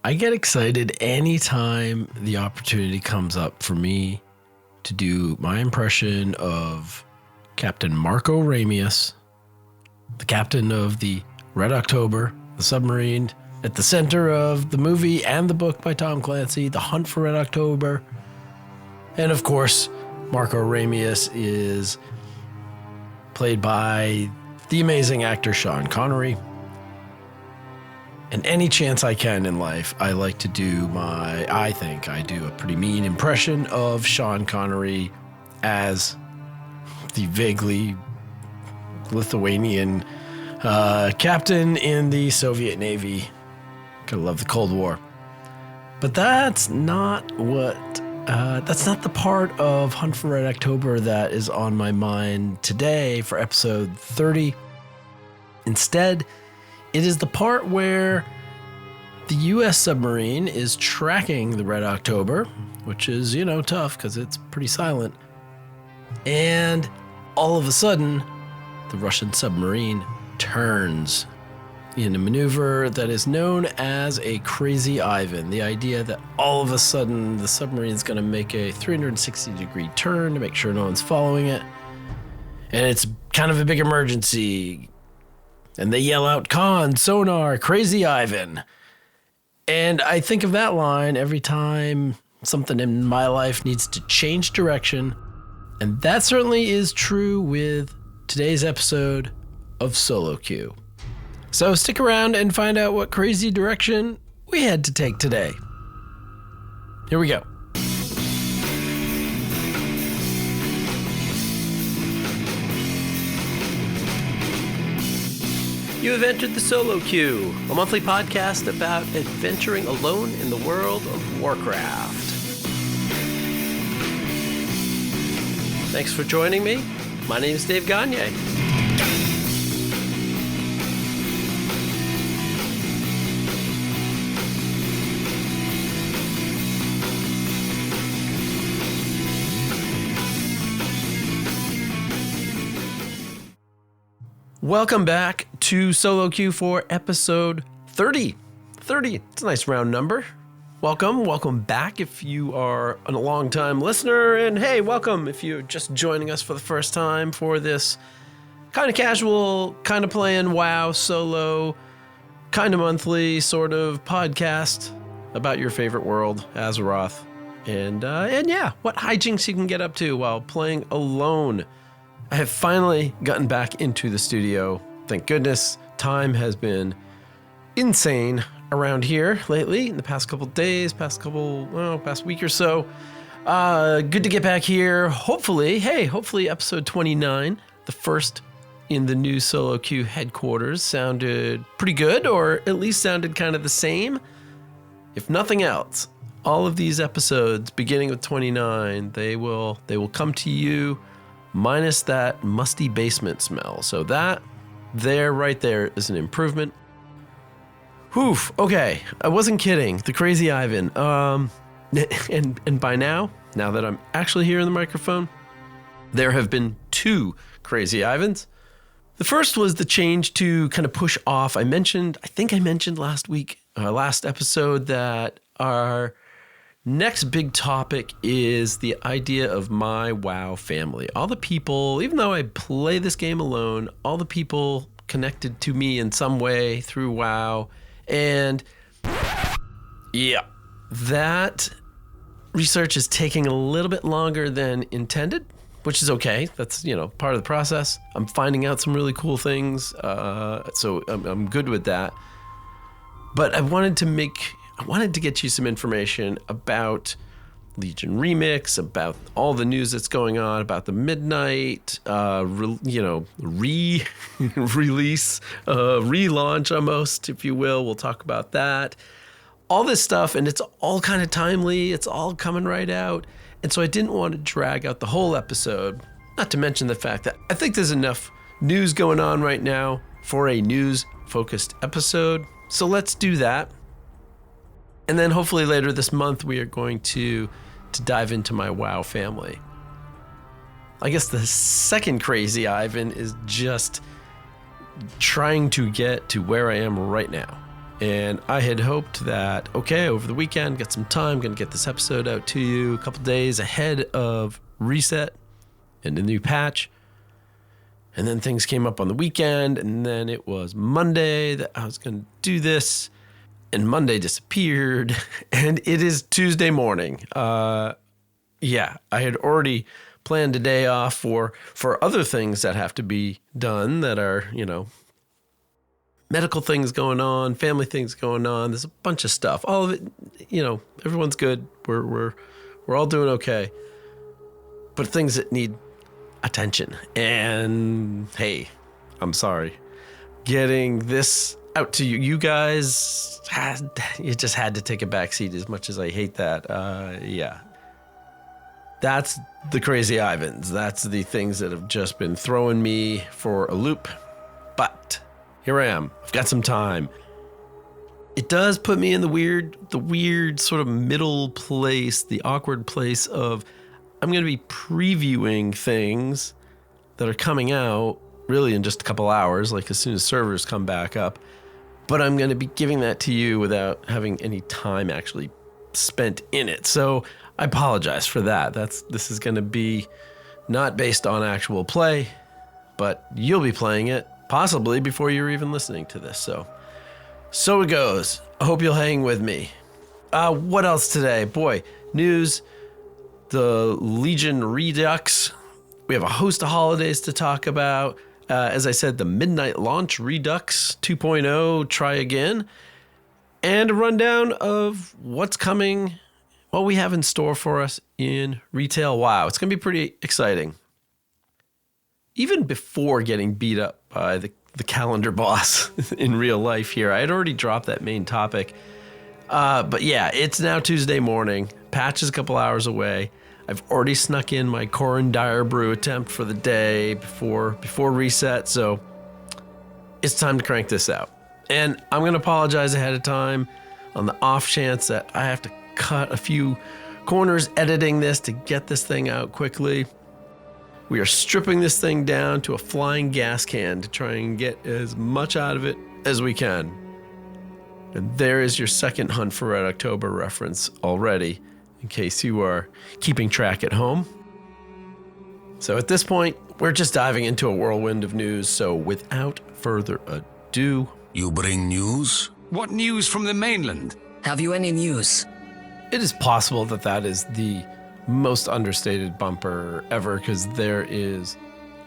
I get excited anytime the opportunity comes up for me to do my impression of Captain Marco Ramius, the captain of the Red October, the submarine at the center of the movie and the book by Tom Clancy, The Hunt for Red October. And of course, Marco Ramius is played by the amazing actor Sean Connery. And any chance I can in life, I like to do I think I do a pretty mean impression of Sean Connery as the vaguely Lithuanian captain in the Soviet Navy. Gotta love the Cold War. But that's not the part of Hunt for Red October that is on my mind today for episode 30. Instead, it is the part where the U.S. submarine is tracking the Red October, which is, tough because it's pretty silent. And all of a sudden, the Russian submarine turns in a maneuver that is known as a Crazy Ivan. The idea that all of a sudden the submarine is going to make a 360-degree turn to make sure no one's following it. And it's kind of a big emergency. And they yell out, "Con, sonar, Crazy Ivan." And I think of that line every time something in my life needs to change direction. And that certainly is true with today's episode of Solo Queue. So stick around and find out what crazy direction we had to take today. Here we go. You have entered the Solo Queue, a monthly podcast about adventuring alone in the world of Warcraft. Thanks for joining me. My name is Dave Gagne. Welcome back to Solo Queue for episode 30. 30, it's a nice round number. Welcome back if you are a long-time listener, and hey, welcome if you're just joining us for the first time for this kind of casual, kind of playing WoW solo, kind of monthly sort of podcast about your favorite world, Azeroth, and yeah, what hijinks you can get up to while playing alone. I have finally gotten back into the studio. Thank goodness. Time has been insane around here lately in the past couple days, past week or so. Good to get back here. Hopefully episode 29, the first in the new Solo Queue headquarters, sounded pretty good, or at least sounded kind of the same. If nothing else, all of these episodes, beginning with 29, they will come to you minus that musty basement smell. So that right there is an improvement. Oof, okay, I wasn't kidding. The Crazy Ivan. And by now that I'm actually here in the microphone, there have been two Crazy Ivans. The first was the change to kind of push off. I think I mentioned last episode, that our next big topic is the idea of my WoW family. All the people, even though I play this game alone, all the people connected to me in some way through WoW. And yeah, that research is taking a little bit longer than intended, which is okay. That's, part of the process. I'm finding out some really cool things, so I'm good with that. But I wanted to get you some information about Legion Remix, about all the news that's going on, about the Midnight, release, relaunch almost, if you will. We'll talk about that. All this stuff, and it's all kind of timely. It's all coming right out. And so I didn't want to drag out the whole episode, not to mention the fact that I think there's enough news going on right now for a news-focused episode. So let's do that. And then hopefully later this month, we are going to dive into my WoW family. I guess the second Crazy Ivan is just trying to get to where I am right now. And I had hoped that, okay, over the weekend, got some time, going to get this episode out to you a couple days ahead of reset and the new patch. And then things came up on the weekend, and then it was Monday that I was going to do this, and Monday disappeared, and it is Tuesday morning. I had already planned a day off for other things that have to be done that are, medical things going on, family things going on. There's a bunch of stuff. All of it, everyone's good. We're all doing okay. But things that need attention. And hey, I'm sorry. Getting this out to you guys, it just had to take a backseat as much as I hate that. That's the crazy Ivans. That's the things that have just been throwing me for a loop. But here I am. I've got some time. It does put me in the weird sort of middle place, the awkward place of I'm going to be previewing things that are coming out really in just a couple hours, like as soon as servers come back up. But I'm going to be giving that to you without having any time actually spent in it. So I apologize for that. This is going to be not based on actual play, but you'll be playing it possibly before you're even listening to this. So it goes. I hope you'll hang with me. What else today? Boy, news, the Legion Redux. We have a host of holidays to talk about. As I said, the Midnight Launch Redux 2.0, try again. And a rundown of what's coming, what we have in store for us in retail. Wow, it's going to be pretty exciting. Even before getting beat up by the calendar boss in real life here, I had already dropped that main topic. But yeah, it's now Tuesday morning. Patch is a couple hours away. I've already snuck in my Corin Dire Brew attempt for the day before reset, so it's time to crank this out. And I'm going to apologize ahead of time on the off chance that I have to cut a few corners editing this to get this thing out quickly. We are stripping this thing down to a flying gas can to try and get as much out of it as we can. And there is your second Hunt for Red October reference already, in case you are keeping track at home. So at this point, we're just diving into a whirlwind of news. So without further ado... You bring news? What news from the mainland? Have you any news? It is possible that is the most understated bumper ever, because there is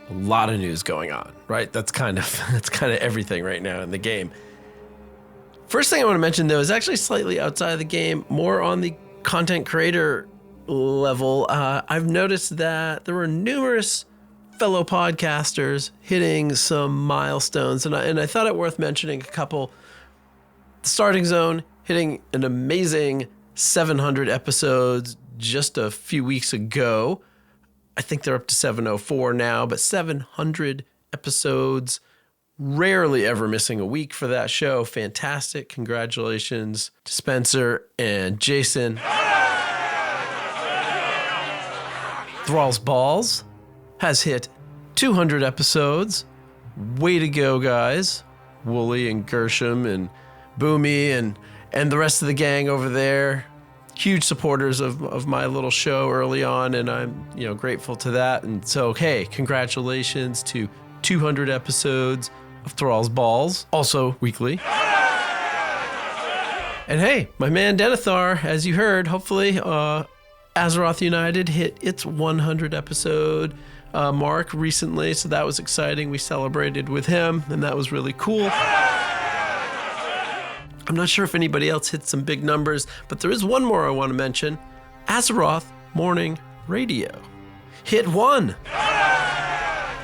a lot of news going on, right? That's kind of everything right now in the game. First thing I want to mention, though, is actually slightly outside of the game, more on the content creator level. I've noticed that there were numerous fellow podcasters hitting some milestones, and I thought it worth mentioning a couple. The Starting Zone hitting an amazing 700 episodes just a few weeks ago. I think they're up to 704 now, but 700 episodes, rarely ever missing a week for that show. Fantastic. Congratulations to Spencer and Jason. Thrall's Balls has hit 200 episodes. Way to go, guys. Wooly and Gershom and Boomy and the rest of the gang over there. Huge supporters of my little show early on, and I'm grateful to that. And so, hey, congratulations to 200 episodes of Thrall's Balls, also weekly. And hey, my man Denethar, as you heard, hopefully Azeroth United hit its 100 episode mark recently, so that was exciting. We celebrated with him, and that was really cool. I'm not sure if anybody else hit some big numbers, but there is one more I want to mention. Azeroth Morning Radio hit one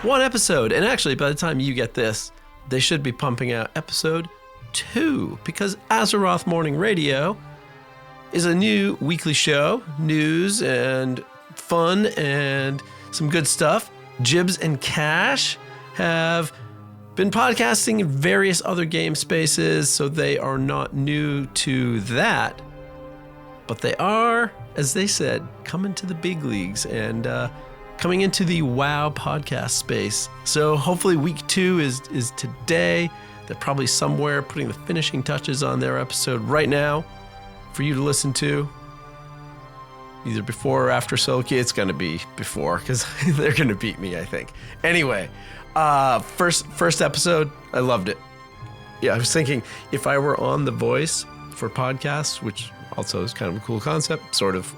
episode. And actually, by the time you get this, they should be pumping out episode 2, because Azeroth Morning Radio is a new weekly show, news and fun and some good stuff. Jibs and Cash have been podcasting in various other game spaces, so they are not new to that. But they are, as they said, coming to the big leagues and coming into the WoW podcast space. So hopefully week 2 is today. They're probably somewhere putting the finishing touches on their episode right now for you to listen to. Either before or after Solo Queue. It's going to be before because they're going to beat me, I think. Anyway, first episode, I loved it. Yeah, I was thinking if I were on The Voice for podcasts, which also is kind of a cool concept, sort of,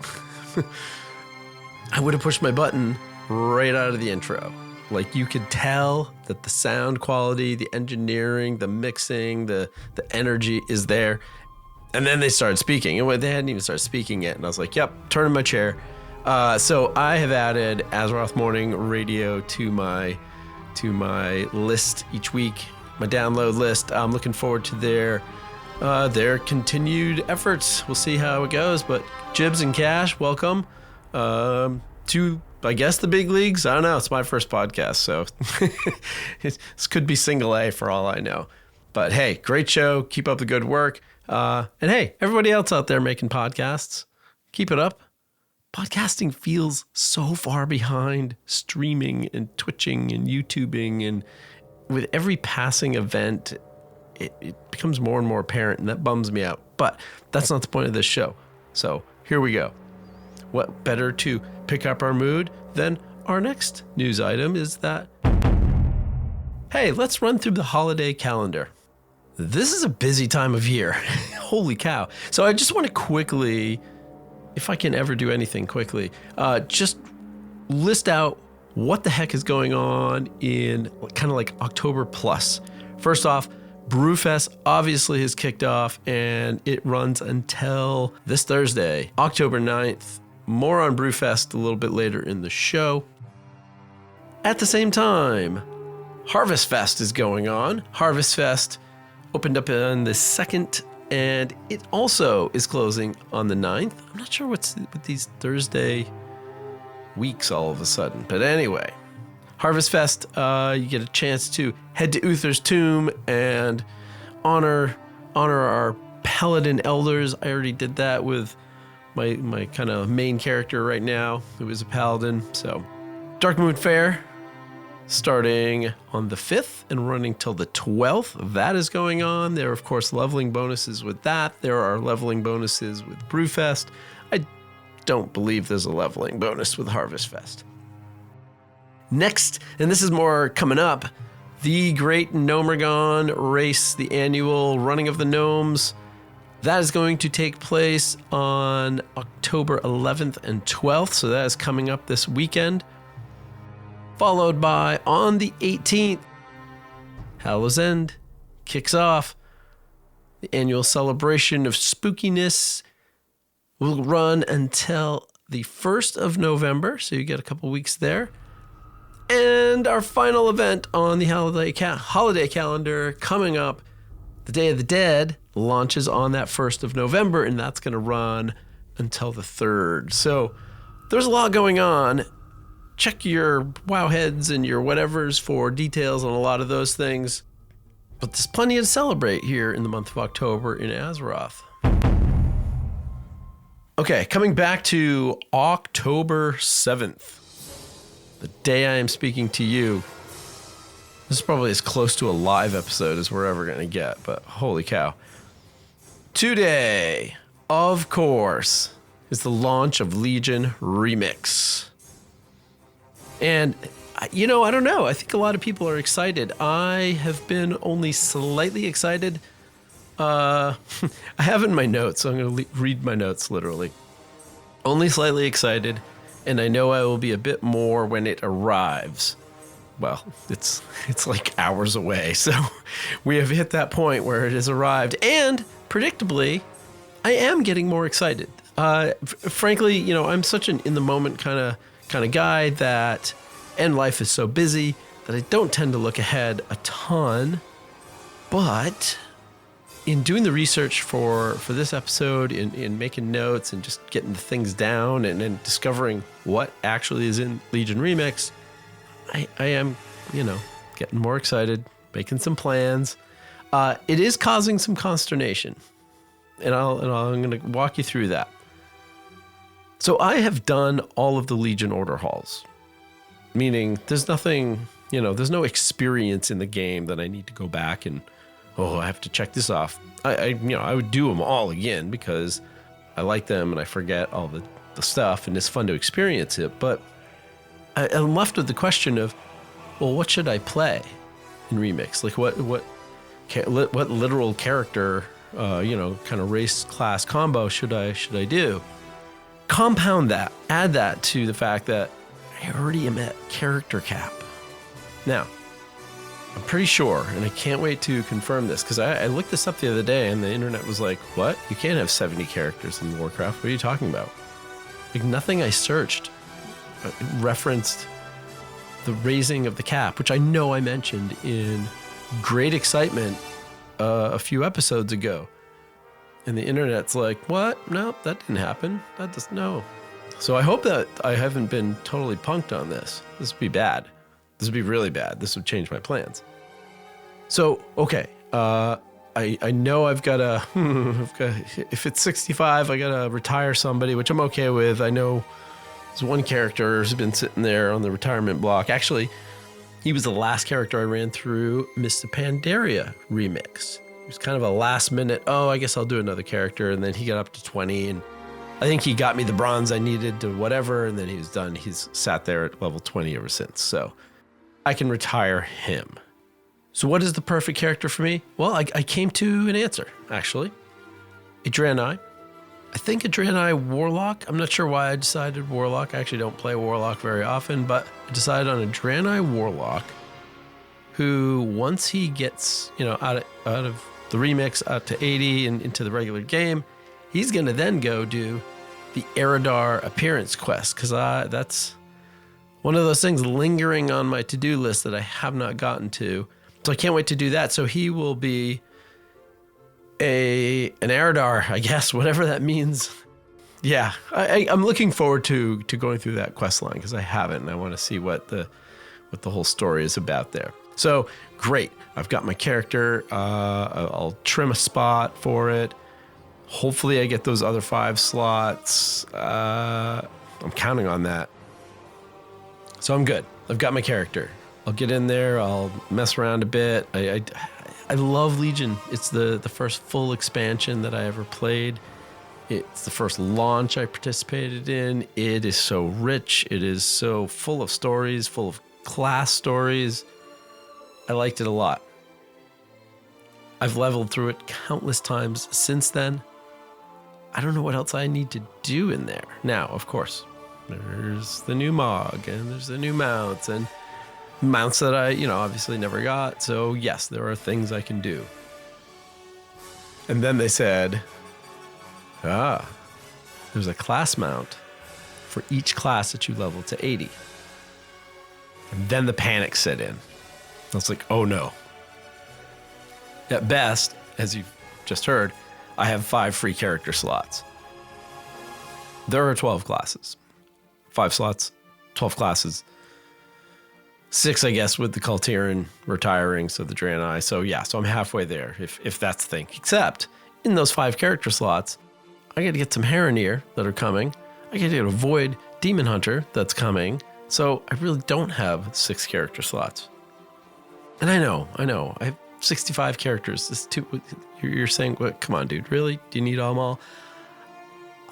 I would have pushed my button right out of the intro. Like, you could tell that the sound quality, the engineering, the mixing, the energy is there. And then they started speaking. And they hadn't even started speaking yet. And I was like, yep, turn in my chair. So I have added Azeroth Morning Radio to my list each week, my download list. I'm looking forward to their continued efforts. We'll see how it goes. But Jibs and Cash, welcome to, I guess, the big leagues. I don't know. It's my first podcast, so this could be single A for all I know. But hey, great show. Keep up the good work. And hey, everybody else out there making podcasts, keep it up. Podcasting feels so far behind streaming and twitching and YouTubing. And with every passing event, it becomes more and more apparent, and that bums me out. But that's not the point of this show. So here we go. What better to pick up our mood than our next news item is that, hey, let's run through the holiday calendar. This is a busy time of year. Holy cow. So I just want to quickly, if I can ever do anything quickly, just list out what the heck is going on in kind of like October plus. First off, Brewfest obviously has kicked off, and it runs until this Thursday, October 9th. More on Brewfest a little bit later in the show. At the same time, Harvest Fest is going on. Harvest Fest opened up on the 2nd, and it also is closing on the 9th. I'm not sure what's with these Thursday weeks all of a sudden. But anyway, Harvest Fest, you get a chance to head to Uther's tomb and honor our paladin elders. I already did that with my kind of main character right now, who is a paladin. So Darkmoon Faire, starting on the 5th and running till the 12th. That is going on. There are, of course, leveling bonuses with that. There are leveling bonuses with Brewfest. I don't believe there's a leveling bonus with Harvest Fest. Next, and this is more coming up, the Great Gnomeregan Race, the annual running of the gnomes. That is going to take place on October 11th and 12th, so that is coming up this weekend. Followed by, on the 18th, Hallow's End kicks off. The annual celebration of spookiness will run until the 1st of November, so you get a couple weeks there. And our final event on the holiday calendar coming up, the Day of the Dead, launches on that 1st of November, and that's going to run until the 3rd. So there's a lot going on. Check your Wowheads and your whatevers for details on a lot of those things. But there's plenty to celebrate here in the month of October in Azeroth. Okay, coming back to October 7th, the day I am speaking to you. This is probably as close to a live episode as we're ever going to get, but holy cow. Today, of course, is the launch of Legion Remix. And, I don't know. I think a lot of people are excited. I have been only slightly excited. I have in my notes, so I'm going to read my notes literally. Only slightly excited, and I know I will be a bit more when it arrives. Well, it's like hours away, so we have hit that point where it has arrived, and predictably, I am getting more excited. Frankly, I'm such an in-the-moment kind of guy that, and life is so busy that I don't tend to look ahead a ton. But in doing the research for this episode, in making notes and just getting the things down and discovering what actually is in Legion Remix, I am, getting more excited, making some plans. It is causing some consternation, and I'm going to walk you through that. So I have done all of the Legion order halls, meaning there's nothing, there's no experience in the game that I need to go back and oh, I have to check this off. I would do them all again because I like them and I forget all the stuff and it's fun to experience it. But I'm left with the question of, well, what should I play in Remix? Like what literal character, kind of race class combo should I do? Compound that, add that to the fact that I already am at character cap. Now, I'm pretty sure, and I can't wait to confirm this, because I looked this up the other day and the internet was like, what? You can't have 70 characters in Warcraft. What are you talking about? Like, nothing I searched referenced the raising of the cap, which I know I mentioned in great excitement a few episodes ago. And the internet's like, what? No, that didn't happen. No. So I hope that I haven't been totally punked on this. This would be bad. This would be really bad. This would change my plans. So, okay. I know I've got if it's 65, I got to retire somebody, which I'm okay with. I know there's one character who's been sitting there on the retirement block. Actually, he was the last character I ran through Mr. Pandaria remix. It was kind of a last minute, I guess I'll do another character. And then he got up to 20 and I think he got me the bronze I needed to whatever. And then he was done. He's sat there at level 20 ever since. So I can retire him. So what is the perfect character for me? Well, I came to an answer, actually. A Draenei. I think a Draenei Warlock. I'm not sure why I decided Warlock. I actually don't play Warlock very often, but I decided on a Draenei Warlock who, once he gets, out of the remix out to 80 and into the regular game, he's going to then go do the Eridar appearance quest, because that's one of those things lingering on my to-do list that I have not gotten to. So I can't wait to do that. So he will be an Eridar, I guess, whatever that means. Yeah, I'm looking forward to going through that quest line because I haven't, and I want to see what the whole story is about there. So great, I've got my character. I'll trim a spot for it. Hopefully I get those other 5 slots. I'm counting on that. So I'm good. I've got my character. I'll get in there. I'll mess around a bit. I love Legion. It's the first full expansion that I ever played. It's the first launch I participated in. It is so rich. It is so full of stories, full of class stories. I liked it a lot. I've leveled through it countless times since then. I don't know what else I need to do in there. Now, of course, there's the new Mog and there's the new mounts and mounts that I, obviously never got. So yes, there are things I can do. And then they said, there's a class mount for each class that you level to 80. And then the panic set in. I was like, oh no. At best, as you've just heard, I have 5 free character slots. There are 12 classes. 5 slots, 12 classes. 6, I guess, with the Kultiran retiring, so the Draenei. So yeah, so I'm halfway there, if that's the thing. Except, in those 5 character slots, I got to get some Haranir that are coming. I got to get a Void Demon Hunter that's coming. So I really don't have 6 character slots. And I know. I have 65 characters. This too. You're saying, what? Come on, dude. Really? Do you need them all?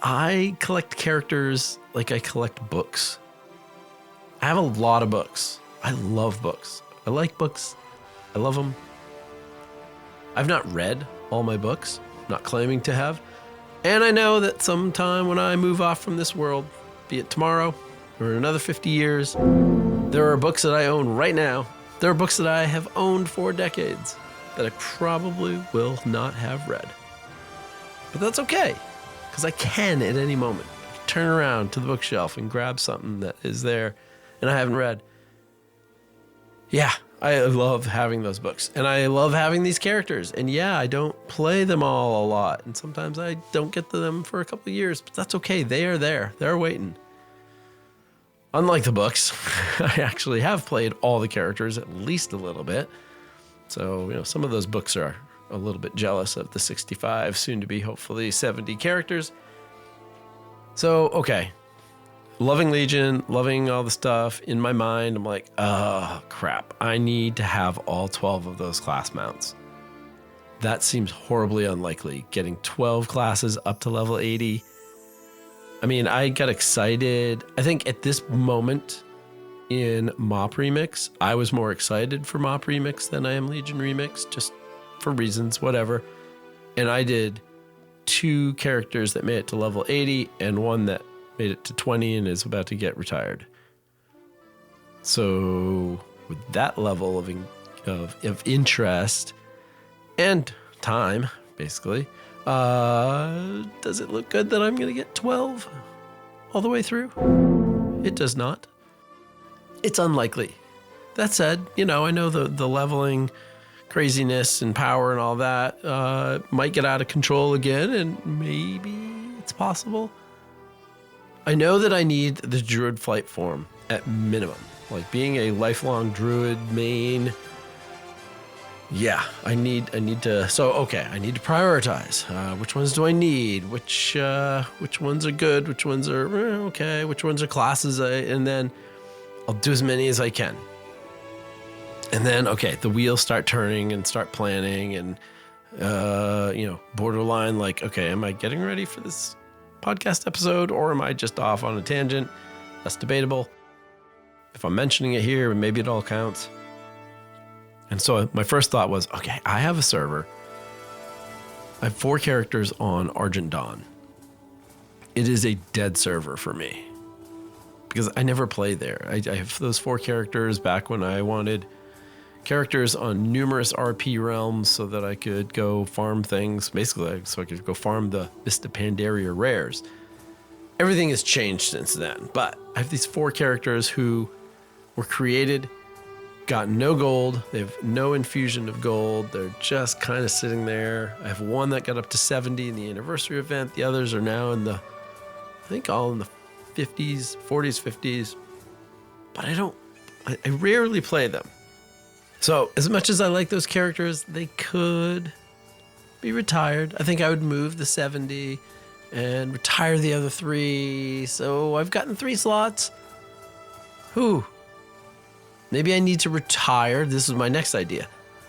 I collect characters like I collect books. I have a lot of books. I love books. I like books. I love them. I've not read all my books. I'm not claiming to have. And I know that sometime when I move off from this world, be it tomorrow or in another 50 years, there are books that I own right now. There are books that I have owned for decades that I probably will not have read. But that's okay, because I can at any moment. I can turn around to the bookshelf and grab something that is there and I haven't read. Yeah, I love having those books. And I love having these characters. And yeah, I don't play them all a lot. And sometimes I don't get to them for a couple of years. But that's okay. They are there. They're waiting. Unlike the books, I actually have played all the characters at least a little bit. So, some of those books are a little bit jealous of the 65, soon to be hopefully 70 characters. So, okay. Loving Legion, loving all the stuff. In my mind, I'm like, oh, crap. I need to have all 12 of those class mounts. that seems horribly unlikely. Getting 12 classes up to level 80. I mean, I got excited. I think at this moment in Mop Remix, I was more excited for Mop Remix than I am Legion Remix, just for reasons, whatever. And I did 2 characters that made it to level 80 and one that made it to 20 and is about to get retired. So with that level of interest and time, basically, does it look good that I'm going to get 12 all the way through? It does not. It's unlikely. That said, I know the leveling craziness and power and all that might get out of control again, and maybe it's possible. I know that I need the Druid Flight form at minimum. Like being a lifelong Druid main, yeah, I need to. So okay, I need to prioritize. Which ones do I need? Which ones are good? Which ones are okay? Which ones are classes? And then I'll do as many as I can. And then okay, the wheels start turning and start planning, and borderline like, okay, am I getting ready for this podcast episode, or am I just off on a tangent? That's debatable. If I'm mentioning it here, maybe it all counts. And so my first thought was, okay, I have a server. I have 4 characters on Argent Dawn. It is a dead server for me because I never play there. I have those 4 characters back when I wanted characters on numerous RP realms so that I could go farm things, basically, so I could go farm the Vista Pandaria rares. Everything has changed since then, but I have these 4 characters who were created, got no gold, they have no infusion of gold, they're just kind of sitting there. I have one that got up to 70 in the anniversary event, the others are now in the, I think all in the 50s, 40s, 50s, but I rarely play them. So as much as I like those characters, they could be retired. I think I would move the 70 and retire the other 3. So I've gotten 3 slots. Maybe I need to retire. This is my next idea.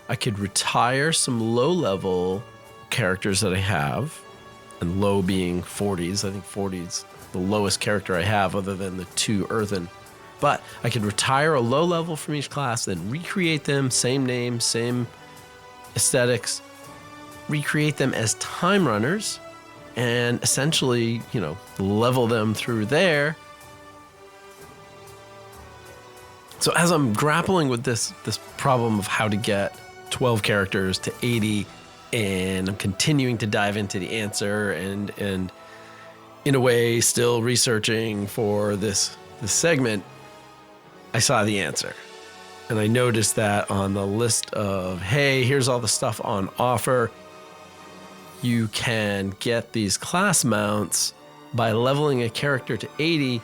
I could retire some low-level characters that I have, and low being 40s. I think 40s the lowest character I have other than the 2 earthen. But I could retire a low level from each class, then recreate them, same name, same aesthetics, recreate them as time runners, and essentially, level them through there. So as I'm grappling with this problem of how to get 12 characters to 80, and I'm continuing to dive into the answer and in a way still researching for this segment, I saw the answer. And I noticed that on the list of, hey, here's all the stuff on offer, you can get these class mounts by leveling a character to 80,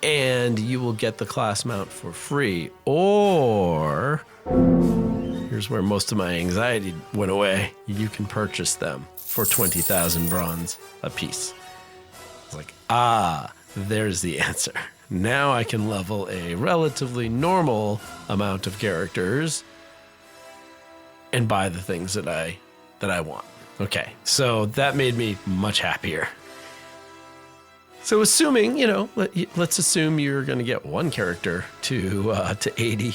and you will get the class mount for free. Or, here's where most of my anxiety went away, you can purchase them for 20,000 bronze a piece. It's like, there's the answer. Now I can level a relatively normal amount of characters and buy the things that I want. Okay, so that made me much happier. So assuming, let's assume you're going to get 1 character to 80.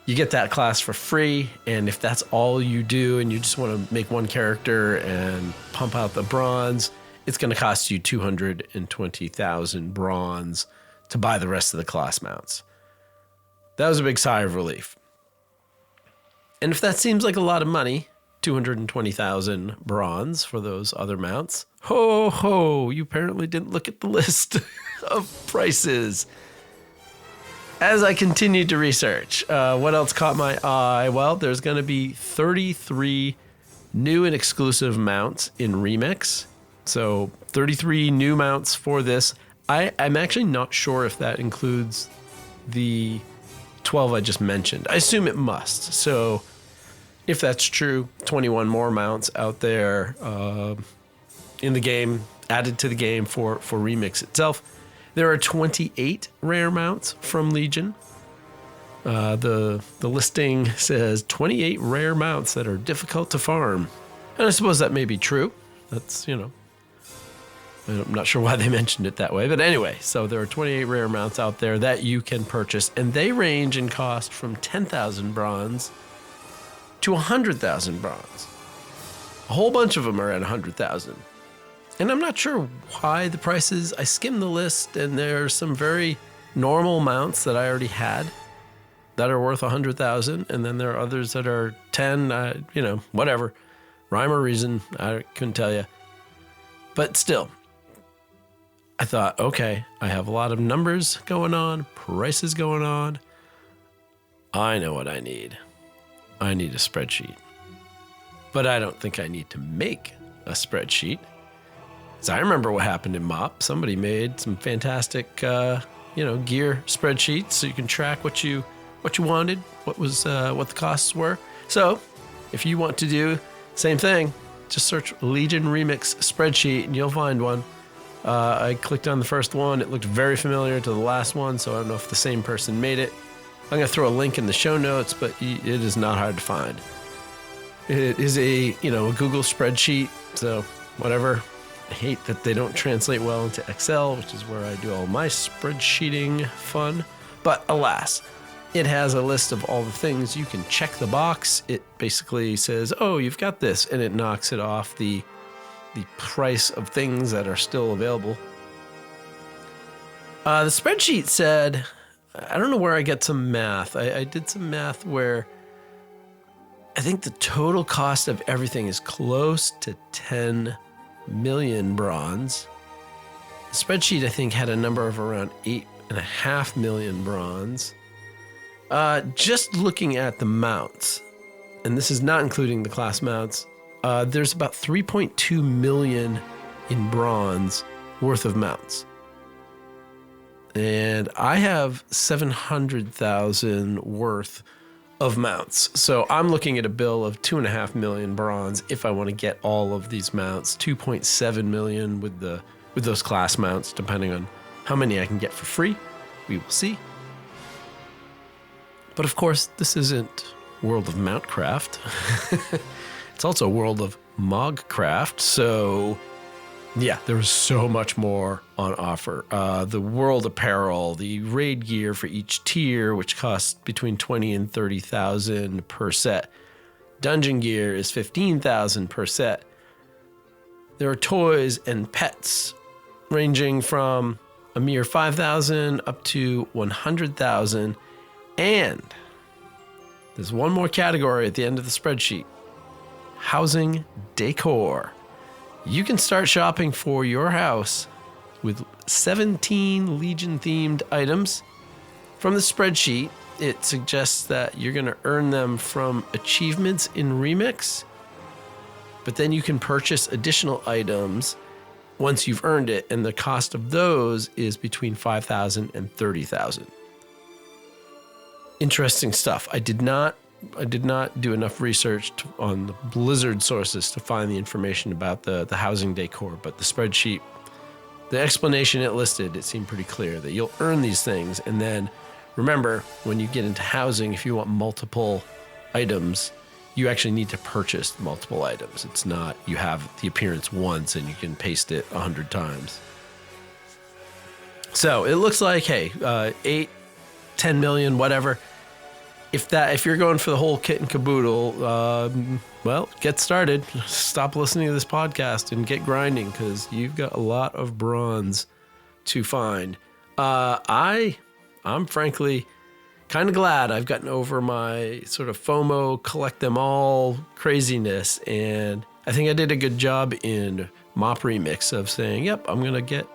You get that class for free, and if that's all you do and you just want to make 1 character and pump out the bronze, it's going to cost you 220,000 bronze to buy the rest of the class mounts. That was a big sigh of relief. And if that seems like a lot of money, 220,000 bronze for those other mounts, you apparently didn't look at the list of prices. As I continued to research, what else caught my eye? Well, there's going to be 33 new and exclusive mounts in Remix. So 33 new mounts for this. I'm actually not sure if that includes the 12 I just mentioned. I assume it must. So if that's true, 21 more mounts out there in the game, added to the game for Remix itself. There are 28 rare mounts from Legion. The listing says 28 rare mounts that are difficult to farm. And I suppose that may be true. That's, I'm not sure why they mentioned it that way. But anyway, so there are 28 rare mounts out there that you can purchase. And they range in cost from 10,000 bronze to 100,000 bronze. A whole bunch of them are at 100,000. And I'm not sure why the prices. I skimmed the list, and there are some very normal mounts that I already had that are worth 100,000, and then there are others that are 10, whatever. Rhyme or reason, I couldn't tell you. But still, I thought, okay, I have a lot of numbers going on, prices going on. I know what I need. I need a spreadsheet. But I don't think I need to make a spreadsheet. So I remember what happened in MOP. Somebody made some fantastic, gear spreadsheets so you can track what you wanted, what the costs were. So if you want to do the same thing, just search Legion Remix spreadsheet and you'll find one. I clicked on the first one. It looked very familiar to the last one, so I don't know if the same person made it. I'm going to throw a link in the show notes, but it is not hard to find. It is a Google spreadsheet, so whatever. I hate that they don't translate well into Excel, which is where I do all my spreadsheeting fun. But alas, it has a list of all the things. You can check the box. It basically says, oh, you've got this, and it knocks it off the price of things that are still available. The spreadsheet said, I don't know where I get some math. I did some math where I think the total cost of everything is close to 10 million bronze. The spreadsheet, I think, had a number of around 8.5 million bronze. Just looking at the mounts, and this is not including the class mounts, there's about 3.2 million in bronze worth of mounts. And I have 700,000 worth of mounts. So I'm looking at a bill of 2.5 million bronze if I want to get all of these mounts, 2.7 million with those class mounts, depending on how many I can get for free. We will see. But of course, this isn't World of Mountcraft. It's also World of Mogcraft. So yeah, there was so much more on offer. The world apparel, the raid gear for each tier, which costs between 20 and 30,000 per set. Dungeon gear is 15,000 per set. There are toys and pets ranging from a mere 5,000 up to 100,000. And there's one more category at the end of the spreadsheet. Housing decor. You can start shopping for your house with 17 Legion-themed items. From the spreadsheet, it suggests that you're going to earn them from achievements in Remix, but then you can purchase additional items once you've earned it, and the cost of those is between 5,000 and 30,000. Interesting stuff. I did not do enough research on the Blizzard sources to find the information about the housing decor, but the spreadsheet, the explanation it listed, it seemed pretty clear that you'll earn these things. And then remember, when you get into housing, if you want multiple items, you actually need to purchase multiple items. It's not you have the appearance once and you can paste it 100 times. So it looks like, hey, 8, 10 million, whatever. If you're going for the whole kit and caboodle, well, get started. Stop listening to this podcast and get grinding, because you've got a lot of bronze to find. I'm frankly kind of glad I've gotten over my sort of FOMO, collect them all craziness, and I think I did a good job in MOP Remix of saying, yep, I'm going to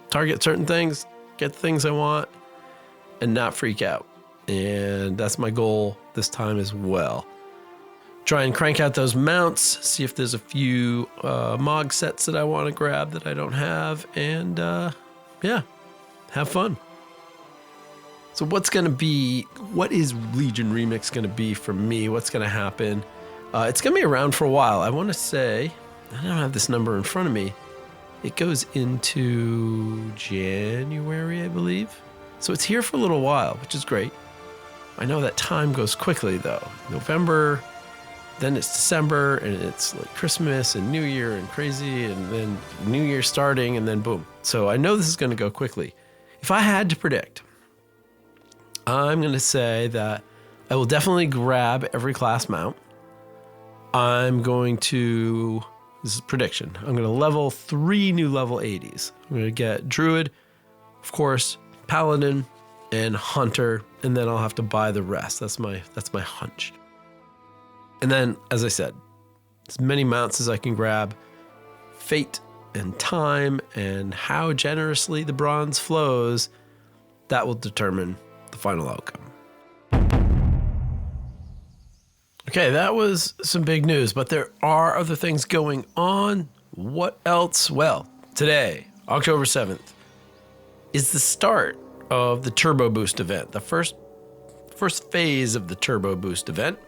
target certain things, get the things I want, and not freak out. And that's my goal this time as well. Try and crank out those mounts, see if there's a few Mog sets that I want to grab that I don't have, and yeah, have fun. So what is Legion Remix going to be for me? What's going to happen? It's going to be around for a while. I want to say, I don't have this number in front of me. It goes into January, I believe. So it's here for a little while, which is great. I know that time goes quickly, though. November, then it's December, and it's like Christmas and New Year and crazy, and then New Year starting, and then boom. So I know this is going to go quickly. If I had to predict, I'm going to say that I will definitely grab every class mount. I'm going to, this is prediction, I'm going to level 3 new level 80s. I'm going to get Druid, of course, Paladin, and Hunter, and then I'll have to buy the rest. That's my hunch. And then, as I said, as many mounts as I can grab, fate and time and how generously the bronze flows, that will determine the final outcome. Okay, that was some big news, but there are other things going on. What else? Well, today, October 7th, is the start of the Turbo Boost event, the first phase of the Turbo Boost event.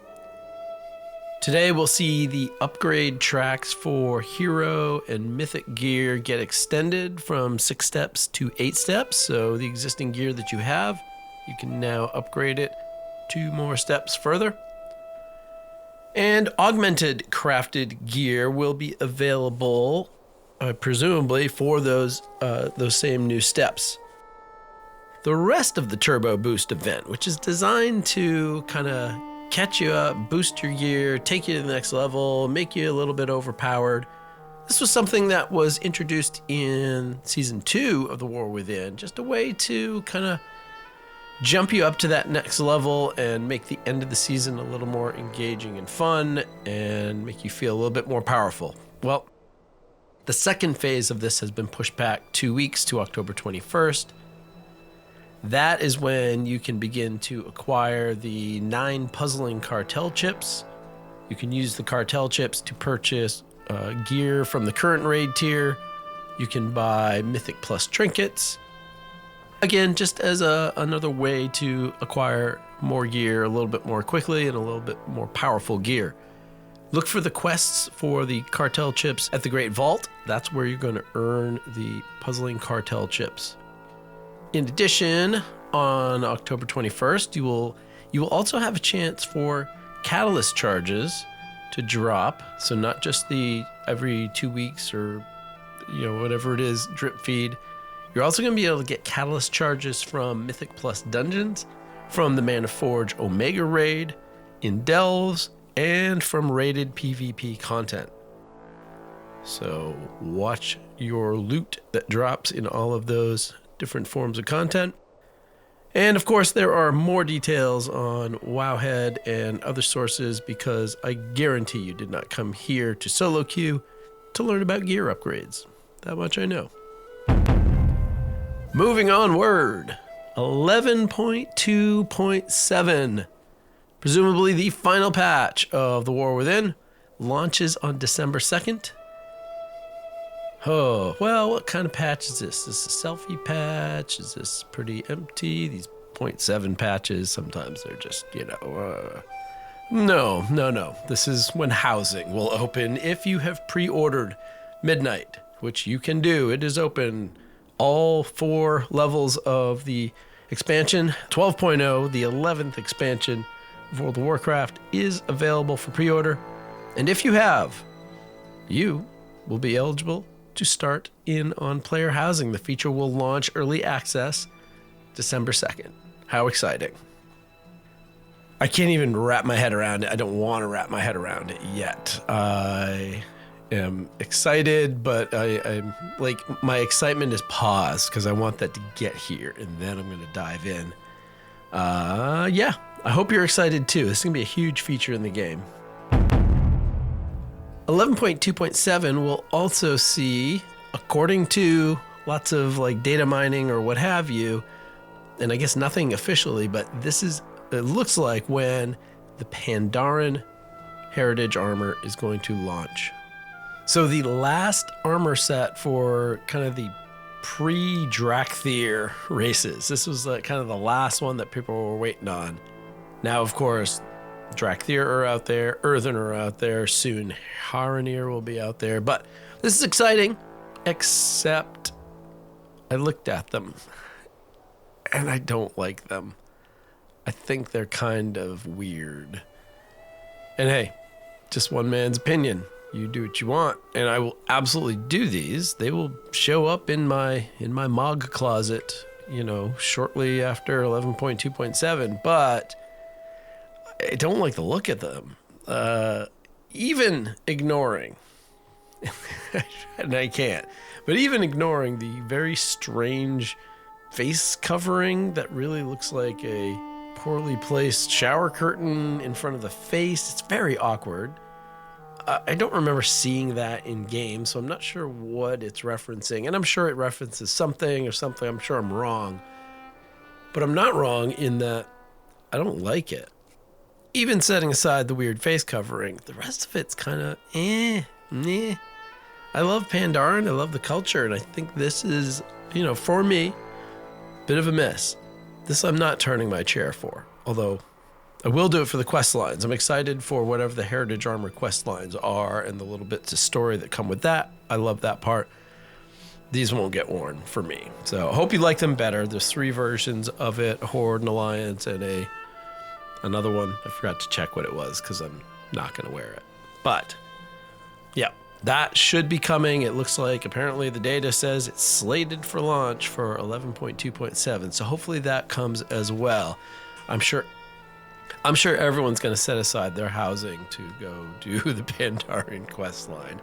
Today we'll see the upgrade tracks for hero and mythic gear get extended from 6 steps to 8 steps. So the existing gear that you have, you can now upgrade it 2 more steps further. And augmented crafted gear will be available, presumably, for those same new steps. The rest of the Turbo Boost event, which is designed to kind of catch you up, boost your gear, take you to the next level, make you a little bit overpowered. This was something that was introduced in Season 2 of The War Within, just a way to kind of jump you up to that next level and make the end of the season a little more engaging and fun and make you feel a little bit more powerful. Well, the second phase of this has been pushed back 2 weeks to October 21st. That is when you can begin to acquire the 9 puzzling cartel chips. You can use the cartel chips to purchase gear from the current raid tier. You can buy Mythic Plus trinkets. Again, just as another way to acquire more gear a little bit more quickly and a little bit more powerful gear. Look for the quests for the cartel chips at the Great Vault. That's where you're going to earn the puzzling cartel chips. In addition, on October 21st, you will also have a chance for catalyst charges to drop. So not just the every 2 weeks or whatever it is drip feed. You're also going to be able to get catalyst charges from Mythic Plus dungeons, from the Mana Forge Omega raid, in Delves, and from rated PvP content. So watch your loot that drops in all of those different forms of content. And of course, there are more details on Wowhead and other sources, because I guarantee you did not come here to solo queue to learn about gear upgrades. That much I know. Moving onward, 11.2.7, presumably the final patch of The War Within, launches on December 2nd. Oh, well, what kind of patch is this? Is this a selfie patch? Is this pretty empty? These 0.7 patches, sometimes they're just, No. This is when housing will open if you have pre-ordered Midnight, which you can do. It is open. All 4 levels of the expansion, 12.0, the 11th expansion of World of Warcraft, is available for pre-order. And if you have, you will be eligible to start in on player housing. The feature will launch early access December 2nd. How exciting. I can't even wrap my head around it. I don't want to wrap my head around it yet. I am excited, but I'm like, my excitement is paused because I want that to get here, and then I'm going to dive in. I hope you're excited too. This is going to be a huge feature in the game. 11.2.7 will also see, according to lots of data mining or what have you, and I guess nothing officially, but it looks like when the Pandaren Heritage armor is going to launch. So the last armor set for kind of the pre-Drakthir races. This was kind of the last one that people were waiting on. Now, of course, Drakthir are out there, Earthen are out there, soon Haranir will be out there, but this is exciting, except I looked at them and I don't like them. I think they're kind of weird. And hey, just one man's opinion. You do what you want, and I will absolutely do these. They will show up in my MOG closet, shortly after 11.2.7, but I don't like the look at them. Even ignoring, and I can't, but even ignoring the very strange face covering that really looks like a poorly placed shower curtain in front of the face. It's very awkward. I don't remember seeing that in game, so I'm not sure what it's referencing. And I'm sure it references something or something. I'm sure I'm wrong. But I'm not wrong in that I don't like it. Even setting aside the weird face covering, the rest of it's kind of meh. I love Pandaren. I love the culture. And I think this is, for me, a bit of a miss. This I'm not turning my chair for. Although I will do it for the quest lines. I'm excited for whatever the Heritage Armor quest lines are and the little bits of story that come with that. I love that part. These won't get worn for me. So I hope you like them better. There's 3 versions of it, Horde, an Alliance, and another one. I forgot to check what it was because I'm not going to wear it. But yeah, that should be coming. It looks like apparently the data says it's slated for launch for 11.2.7. So hopefully that comes as well. I'm sure everyone's going to set aside their housing to go do the Pandaren quest line.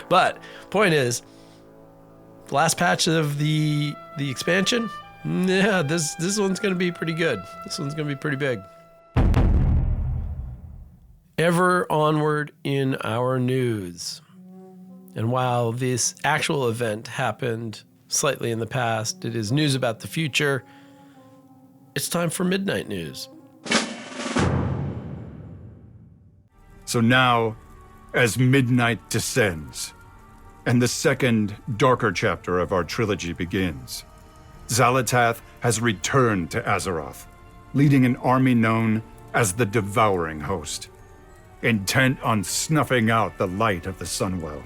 But point is, last patch of the expansion, yeah, this one's going to be pretty good. This one's going to be pretty big. Ever onward in our news. And while this actual event happened slightly in the past, it is news about the future. It's time for Midnight News. So now, as midnight descends, and the second, darker chapter of our trilogy begins, Xal'atath has returned to Azeroth, leading an army known as the Devouring Host, intent on snuffing out the light of the Sunwell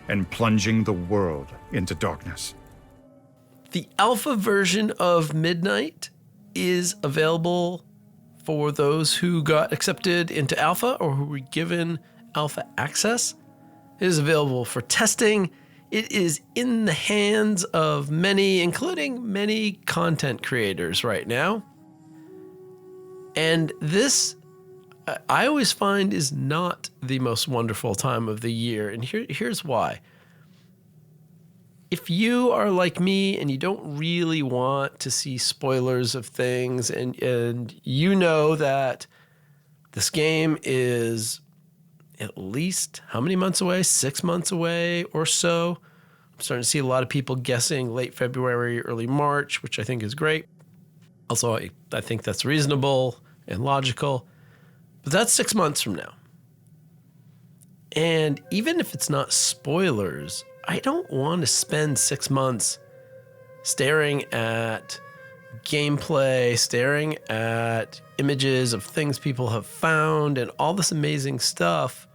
and plunging the world into darkness. The alpha version of Midnight is available for those who got accepted into alpha or who were given alpha access. It is available for testing. It is in the hands of many, including many content creators right now. And this, I always find, is not the most wonderful time of the year. And here's why. If you are like me and you don't really want to see spoilers of things, and you know that this game is at least how many months away? 6 months away or so. I'm starting to see a lot of people guessing late February, early March, which I think is great. Also, I think that's reasonable and logical. But that's 6 months from now. And even if it's not spoilers, I don't want to spend 6 months staring at gameplay, staring at images of things people have found and all this amazing stuff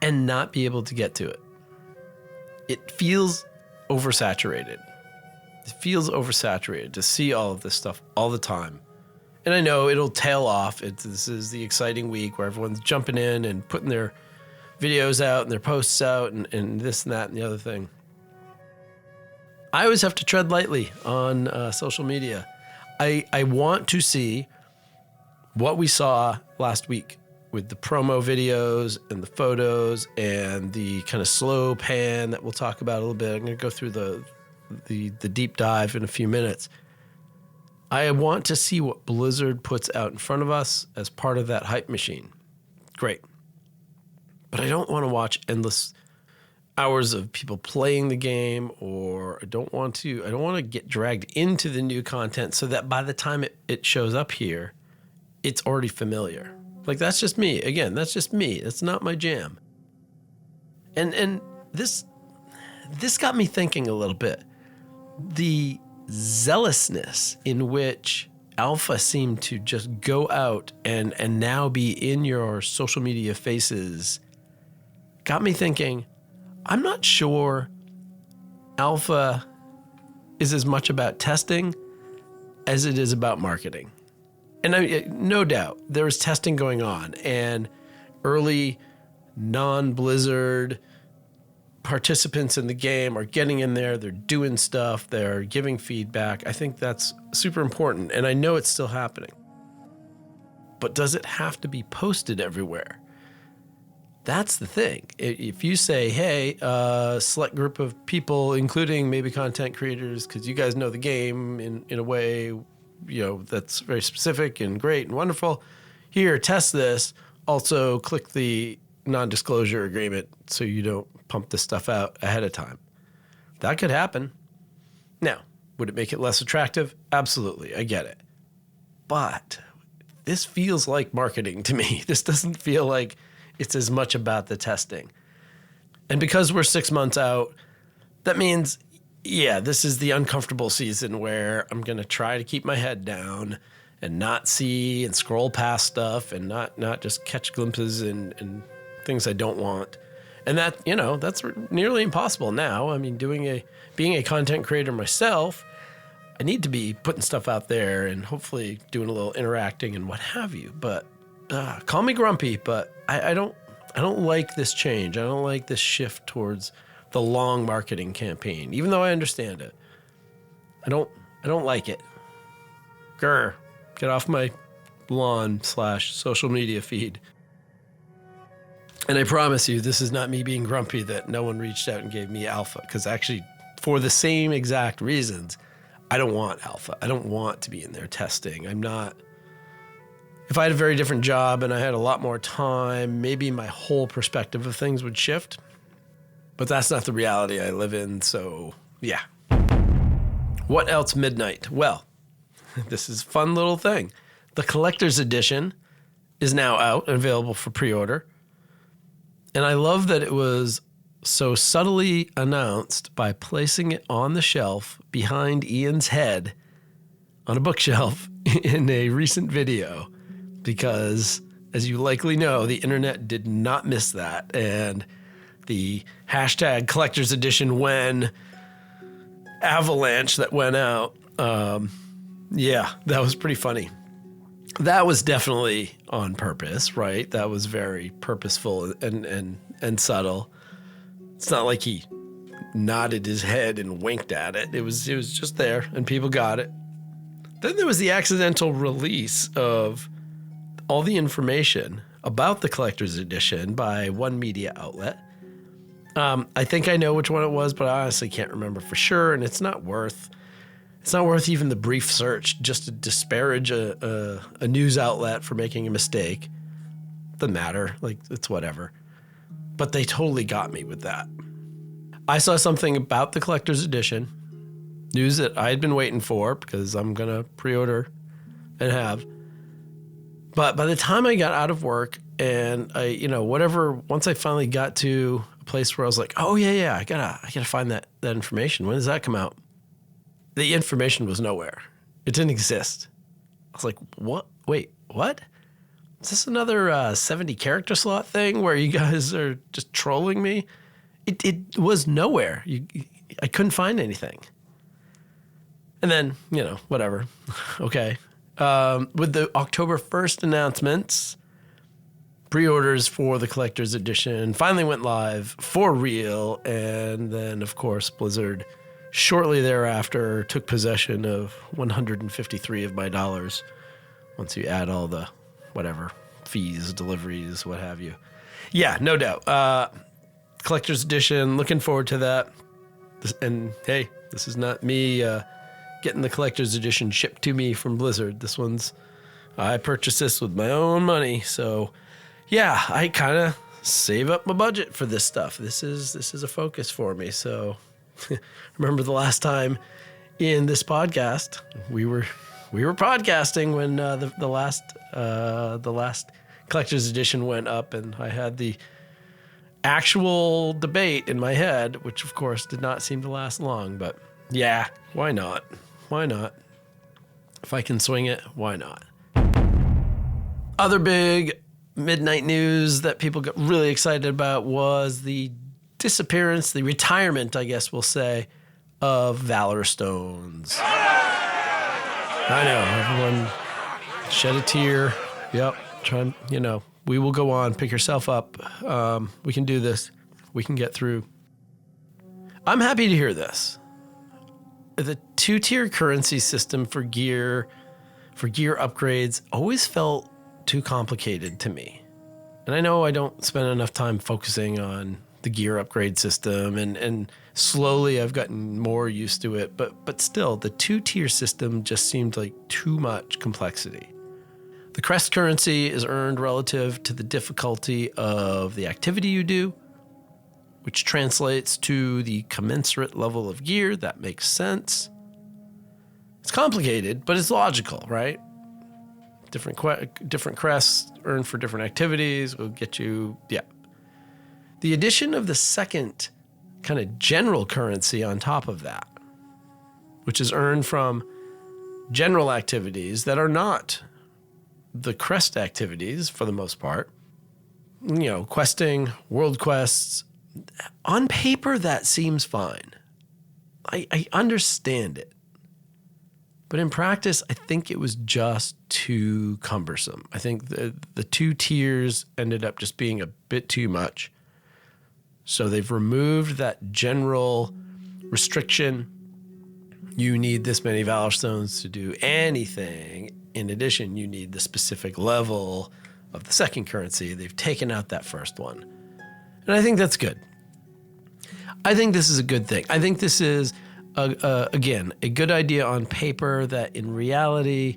and not be able to get to it. It feels oversaturated. It feels oversaturated to see all of this stuff all the time. And I know it'll tail off. This is the exciting week where everyone's jumping in and putting their videos out and their posts out and this and that and the other thing. I always have to tread lightly on social media. I want to see what we saw last week with the promo videos and the photos and the kind of slow pan that we'll talk about a little bit. I'm going to go through the deep dive in a few minutes. I want to see what Blizzard puts out in front of us as part of that hype machine. Great. But I don't want to watch endless hours of people playing the game, or I don't want to get dragged into the new content so that by the time it shows up here, it's already familiar. Like, that's just me. Again, that's just me. That's not my jam. And this got me thinking a little bit. The zealousness in which alpha seemed to just go out and now be in your social media faces got me thinking, I'm not sure alpha is as much about testing as it is about marketing. And no doubt there was testing going on, and early non-Blizzard participants in the game are getting in there. They're doing stuff. They're giving feedback. I think that's super important, and I know it's still happening. But does it have to be posted everywhere? That's the thing. If you say, hey, select group of people, including maybe content creators, because you guys know the game in a way, that's very specific and great and wonderful. Here, test this. Also, click the non-disclosure agreement so you don't pump this stuff out ahead of time. That could happen. Now, would it make it less attractive? Absolutely. I get it. But this feels like marketing to me. This doesn't feel like it's as much about the testing. And because we're 6 months out, that means, this is the uncomfortable season where I'm going to try to keep my head down and not see and scroll past stuff and not just catch glimpses and things I don't want. And that, that's nearly impossible now. I mean, being a content creator myself, I need to be putting stuff out there and hopefully doing a little interacting and what have you. But call me grumpy, but I don't like this change. I don't like this shift towards the long marketing campaign, even though I understand it. I don't like it. Grr, get off my lawn/social media feed. And I promise you, this is not me being grumpy that no one reached out and gave me alpha, because actually, for the same exact reasons, I don't want alpha. I don't want to be in there testing. I'm not. If I had a very different job and I had a lot more time, maybe my whole perspective of things would shift. But that's not the reality I live in, so yeah. What else midnight? Well, this is a fun little thing. The collector's edition is now out and available for pre-order. And I love that it was so subtly announced by placing it on the shelf behind Ian's head on a bookshelf in a recent video, because as you likely know, the internet did not miss that. And the hashtag collector's edition when avalanche that went out, that was pretty funny. That was definitely on purpose, right? That was very purposeful and subtle. It's not like he nodded his head and winked at it. It was just there, and people got it. Then there was the accidental release of all the information about the collector's edition by one media outlet. I think I know which one it was, but I honestly can't remember for sure, and it's not worth even the brief search just to disparage a news outlet for making a mistake. Doesn't matter. Like, it's whatever. But they totally got me with that. I saw something about the collector's edition, news that I had been waiting for because I'm going to pre-order and have. But by the time I got out of work and once I finally got to a place where I was like, oh yeah, I gotta find that information. When does that come out? The information was nowhere. It didn't exist. I was like, what? Wait, what? Is this another 70 character slot thing where you guys are just trolling me? It was nowhere. I couldn't find anything. And then, whatever. Okay. With the October 1st announcements, pre-orders for the collector's edition finally went live for real. And then, of course, Blizzard shortly thereafter took possession of 153 of my dollars once you add all the whatever fees, deliveries, what have you. Yeah, no doubt. Collector's edition, looking forward to that. And hey, this is not me getting the collector's edition shipped to me from Blizzard. I purchased this with my own money. So yeah, I kind of save up my budget for this stuff. This is a focus for me. So remember the last time in this podcast, we were podcasting when the last collector's edition went up, and I had the actual debate in my head, which of course did not seem to last long. But yeah, why not? Why not? If I can swing it, why not? Other big midnight news that people got really excited about was the disappearance, the retirement, I guess we'll say, of Valor Stones. I know, everyone Shed a tear. Yep. We will go on. Pick yourself up. We can do this. We can get through. I'm happy to hear this. The 2-tier currency system for gear upgrades always felt too complicated to me. And I know I don't spend enough time focusing on the gear upgrade system, and slowly I've gotten more used to it, but still, the 2-tier system just seemed like too much complexity. The crest currency is earned relative to the difficulty of the activity you do, which translates to the commensurate level of gear. That makes sense. It's complicated, but it's logical, right? Different crests earned for different activities will get you, yeah. The addition of the second kind of general currency on top of that, which is earned from general activities that are not the crest activities for the most part, questing, world quests. On paper, that seems fine. I understand it. But in practice, I think it was just too cumbersome. I think the 2 tiers ended up just being a bit too much. So they've removed that general restriction. You need this many Valor Stones to do anything. In addition, you need the specific level of the second currency. They've taken out that first one. And I think that's good. I think this is a good thing. I think this is, again, a good idea on paper that in reality,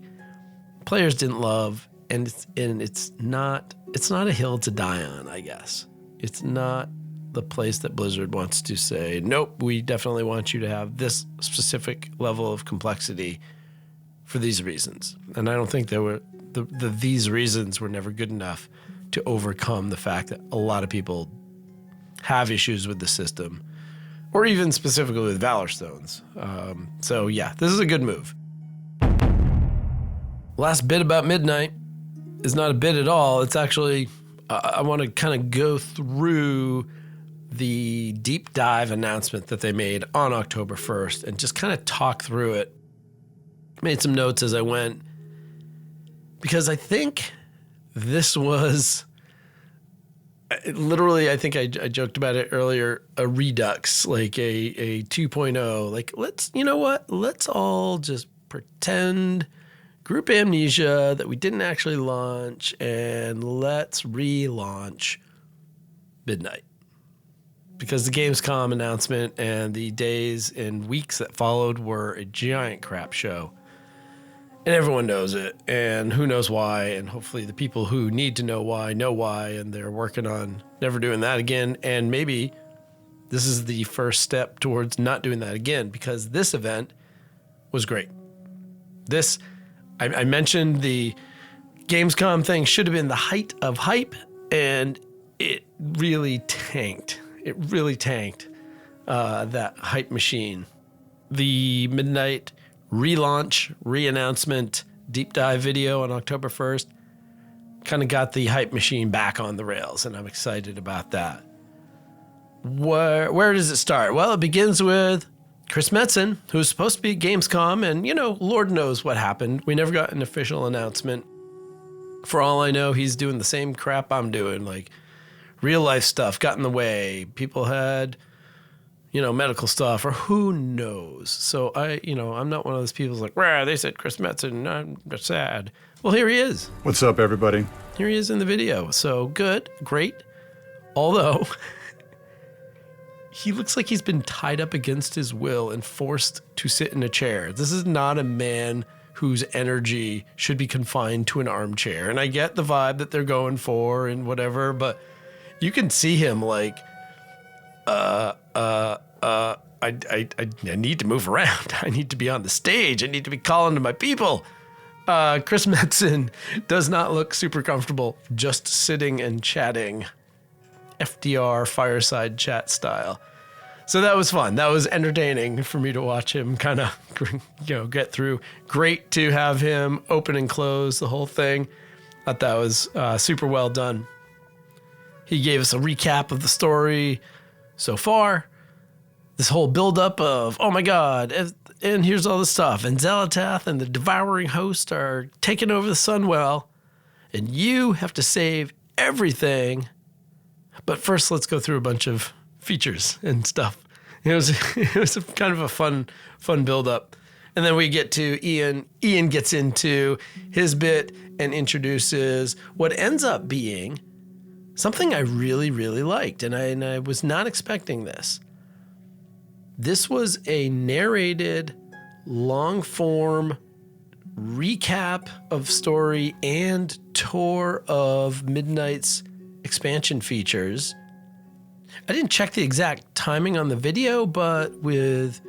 players didn't love. And it's not a hill to die on, I guess. It's not the place that Blizzard wants to say, nope, we definitely want you to have this specific level of complexity for these reasons. And I don't think these reasons were never good enough to overcome the fact that a lot of people have issues with the system, or even specifically with Valor Stones. So yeah, this is a good move. Last bit about Midnight is not a bit at all. It's actually, I want to kind of go through the deep dive announcement that they made on October 1st and just kind of talk through it. Made some notes as I went, because I think this was literally, I think I joked about it earlier, a redux, like a 2.0. Like, let's all just pretend group amnesia that we didn't actually launch, and let's relaunch Midnight. Because the Gamescom announcement and the days and weeks that followed were a giant crap show. And everyone knows it, and who knows why, and hopefully the people who need to know why, and they're working on never doing that again, and maybe this is the first step towards not doing that again, because this event was great. I mentioned the Gamescom thing should have been the height of hype, and it really tanked. It really tanked that hype machine. The Midnight relaunch, re-announcement, deep dive video on October 1st kind of got the hype machine back on the rails, and I'm excited about that. Where does it start? Well, it begins with Chris Metzen, who's supposed to be at Gamescom, and, Lord knows what happened. We never got an official announcement. For all I know, he's doing the same crap I'm doing, like real life stuff got in the way. People had medical stuff, or who knows. So I'm not one of those people who's like, rah, they said Chris Metzen, I'm sad. Well, here he is. What's up, everybody? Here he is in the video. So good, great. Although, he looks like he's been tied up against his will and forced to sit in a chair. This is not a man whose energy should be confined to an armchair. And I get the vibe that they're going for and whatever, but you can see him like, I need to move around. I need to be on the stage. I need to be calling to my people. Chris Metzen does not look super comfortable just sitting and chatting, FDR fireside chat style. So that was fun. That was entertaining for me to watch him kind of, get through. Great to have him open and close the whole thing. Thought that was super well done. He gave us a recap of the story so far. This whole buildup of, oh my God, and here's all the stuff. And Xalatath and the Devouring Host are taking over the Sunwell, and you have to save everything. But first, let's go through a bunch of features and stuff. It was a kind of a fun build-up. And then we get to Ian. Ian gets into his bit and introduces what ends up being something I really, really liked. And I was not expecting this. This was a narrated, long-form recap of story and tour of Midnight's expansion features. I didn't check the exact timing on the video, but with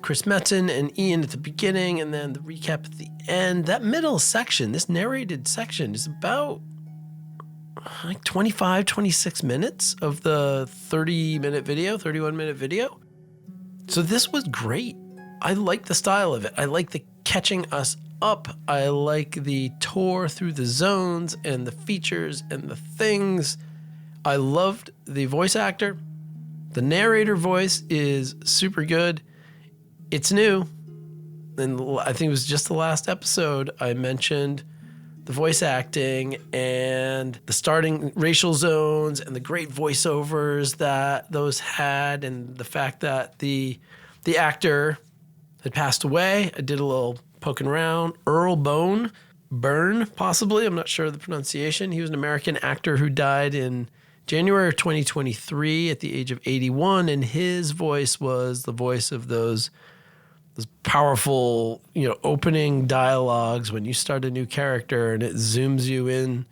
Chris Metzen and Ian at the beginning and then the recap at the end, that middle section, this narrated section, is about like 25, 26 minutes of the 30-minute video, 31-minute video. So this was great. I like the style of it. I like the catching us up. I like the tour through the zones and the features and the things. I loved the voice actor. The narrator voice is super good. It's new. And I think it was just the last episode I mentioned the voice acting and the starting racial zones and the great voiceovers that those had, and the fact that the actor had passed away. I did a little poking around. Earl Byrne, possibly. I'm not sure of the pronunciation. He was an American actor who died in January of 2023 at the age of 81, and his voice was the voice of those powerful, opening dialogues when you start a new character and it zooms you in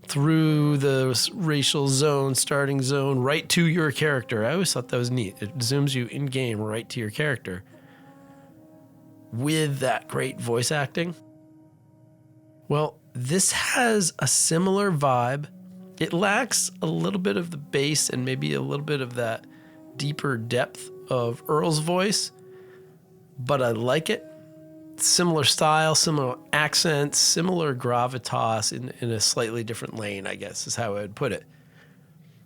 through the racial zone, starting zone, right to your character. I always thought that was neat. It zooms you in-game right to your character with that great voice acting. Well, this has a similar vibe. It lacks a little bit of the bass and maybe a little bit of that deeper depth of Earl's voice, but I like it. Similar style, similar accents, similar gravitas in a slightly different lane, I guess is how I would put it.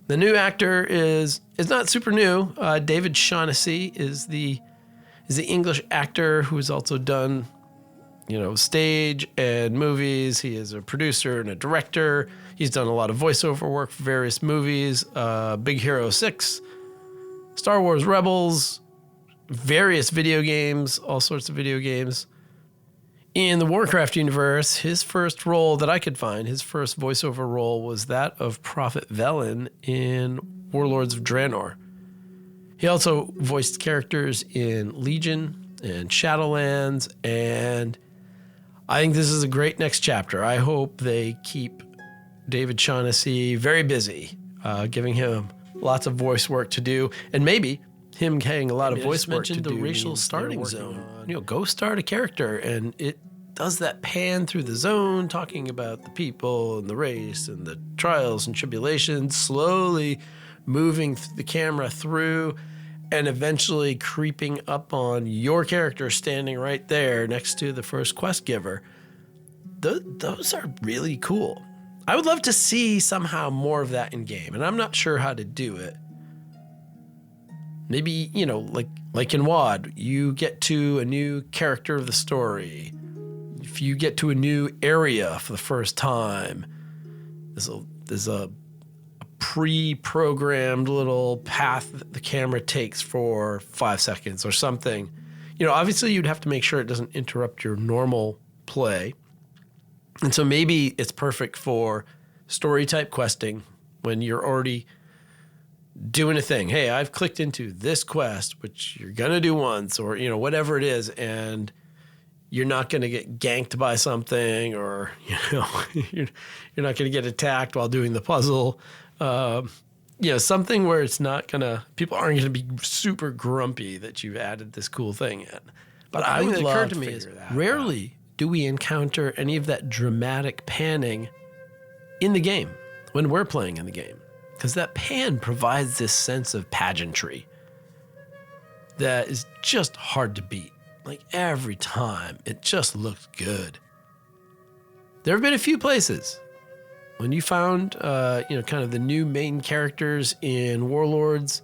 The new actor is not super new. David Shaughnessy is the English actor who has also done, stage and movies. He is a producer and a director. He's done a lot of voiceover work for various movies, Big Hero 6, Star Wars Rebels, various video games, all sorts of video games. In the Warcraft universe, his first role that I could find, his first voiceover role was that of Prophet Velen in Warlords of Draenor. He also voiced characters in Legion and Shadowlands, and I think this is a great next chapter. I hope they keep David Shaughnessy very busy, giving him lots of voice work to do, and maybe him getting a lot of voice work to do. The racial starting zone. Go start a character, and it does that pan through the zone, talking about the people and the race and the trials and tribulations, slowly moving the camera through and eventually creeping up on your character standing right there next to the first quest giver. Those are really cool. I would love to see somehow more of that in game, and I'm not sure how to do it. Maybe, like in WoD, you get to a new character of the story. If you get to a new area for the first time, there's a pre-programmed little path that the camera takes for 5 seconds or something. Obviously you'd have to make sure it doesn't interrupt your normal play. And so maybe it's perfect for story type questing when you're already doing a thing. Hey, I've clicked into this quest, which you're going to do once, or, whatever it is, and you're not going to get ganked by something, or, you're not going to get attacked while doing the puzzle. Something where it's not going to, people aren't going to be super grumpy that you've added this cool thing in. But I would love to figure that out. Rarely do we encounter any of that dramatic panning in the game when we're playing in the game. Because that pan provides this sense of pageantry that is just hard to beat. Like every time, it just looks good. There have been a few places when you found, kind of the new main characters in Warlords.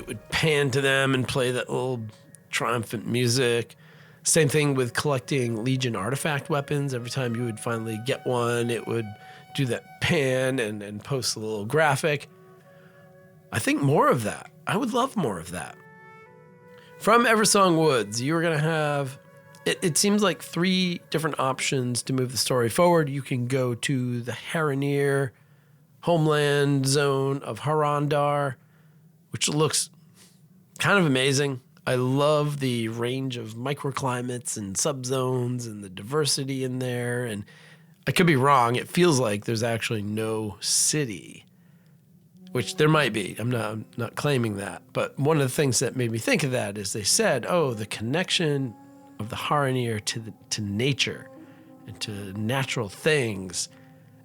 it would pan to them and play that little triumphant music. Same thing with collecting Legion artifact weapons. Every time you would finally get one, it would do that pan and post a little graphic. I think more of that. I would love more of that. From Eversong Woods, you are going to have, it seems like 3 different options to move the story forward. You can go to the Haranir homeland zone of Harandar, which looks kind of amazing. I love the range of microclimates and subzones and the diversity in there. And I could be wrong. It feels like there's actually no city, which there might be. I'm not claiming that. But one of the things that made me think of that is they said, oh, the connection of the Haranir to nature and to natural things.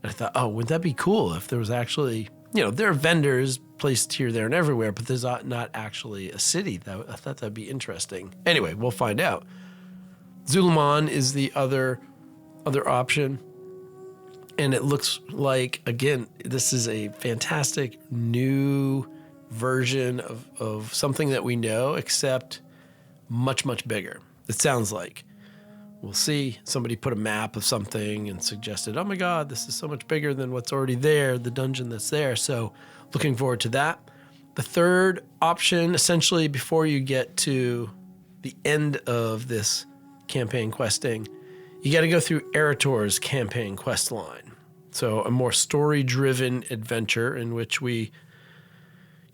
And I thought, oh, wouldn't that be cool if there was actually, there are vendors placed here, there, and everywhere, but there's not actually a city. I thought that'd be interesting. Anyway, we'll find out. Zuluman is the other option. And it looks like, again, this is a fantastic new version of something that we know, except much, much bigger. It sounds like. We'll see. Somebody put a map of something and suggested, oh my God, this is so much bigger than what's already there, the dungeon that's there. So looking forward to that. The third option, essentially before you get to the end of this campaign questing, you got to go through Erator's campaign quest line. So a more story-driven adventure in which we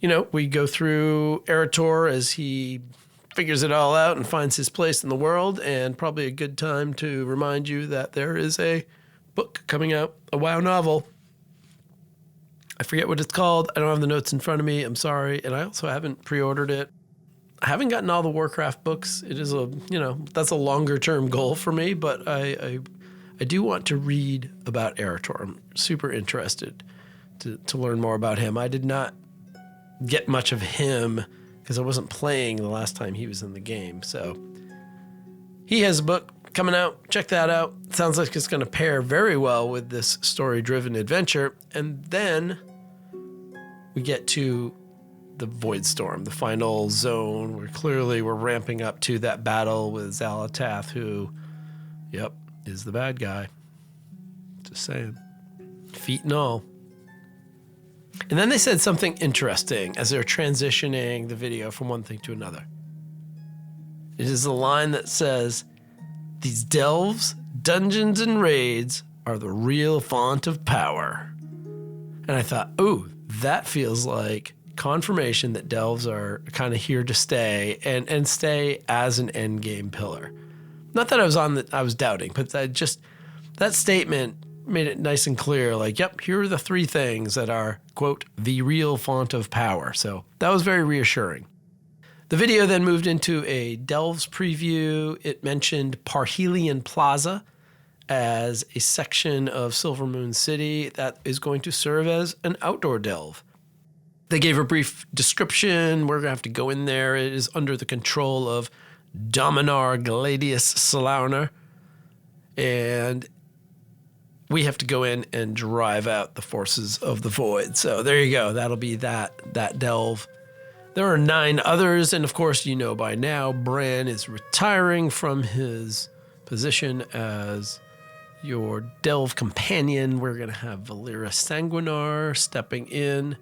go through Erator as he figures it all out and finds his place in the world, and probably a good time to remind you that there is a book coming out, a WoW novel. I forget what it's called. I don't have the notes in front of me. I'm sorry. And I also haven't pre-ordered it. I haven't gotten all the Warcraft books. It is that's a longer term goal for me, but I do want to read about Erator. I'm super interested to learn more about him. I did not get much of him because I wasn't playing the last time he was in the game. So he has a book coming out. Check that out. It sounds like it's going to pair very well with this story-driven adventure. And then we get to the Voidstorm, the final zone, where clearly we're ramping up to that battle with Xal'atath, who, is the bad guy. Just saying. Feet and all. And then they said something interesting as they're transitioning the video from one thing to another. It is a line that says, "These delves, dungeons, and raids are the real font of power." And I thought, ooh, that feels like confirmation that delves are kind of here to stay and stay as an end game pillar. Not that I was doubting, but that statement made it nice and clear, like, yep, here are the 3 things that are, quote, the real font of power. So that was very reassuring. The video then moved into a Delves preview. It mentioned Parhelion Plaza as a section of Silvermoon City that is going to serve as an outdoor delve. They gave a brief description. We're going to have to go in there. It is under the control of Dominar Gladius Solauner. And we have to go in and drive out the forces of the void. So there you go. That'll be that delve. There are 9 others. And of course, by now, Bran is retiring from his position as your delve companion. We're going to have Valyra Sanguinar stepping in.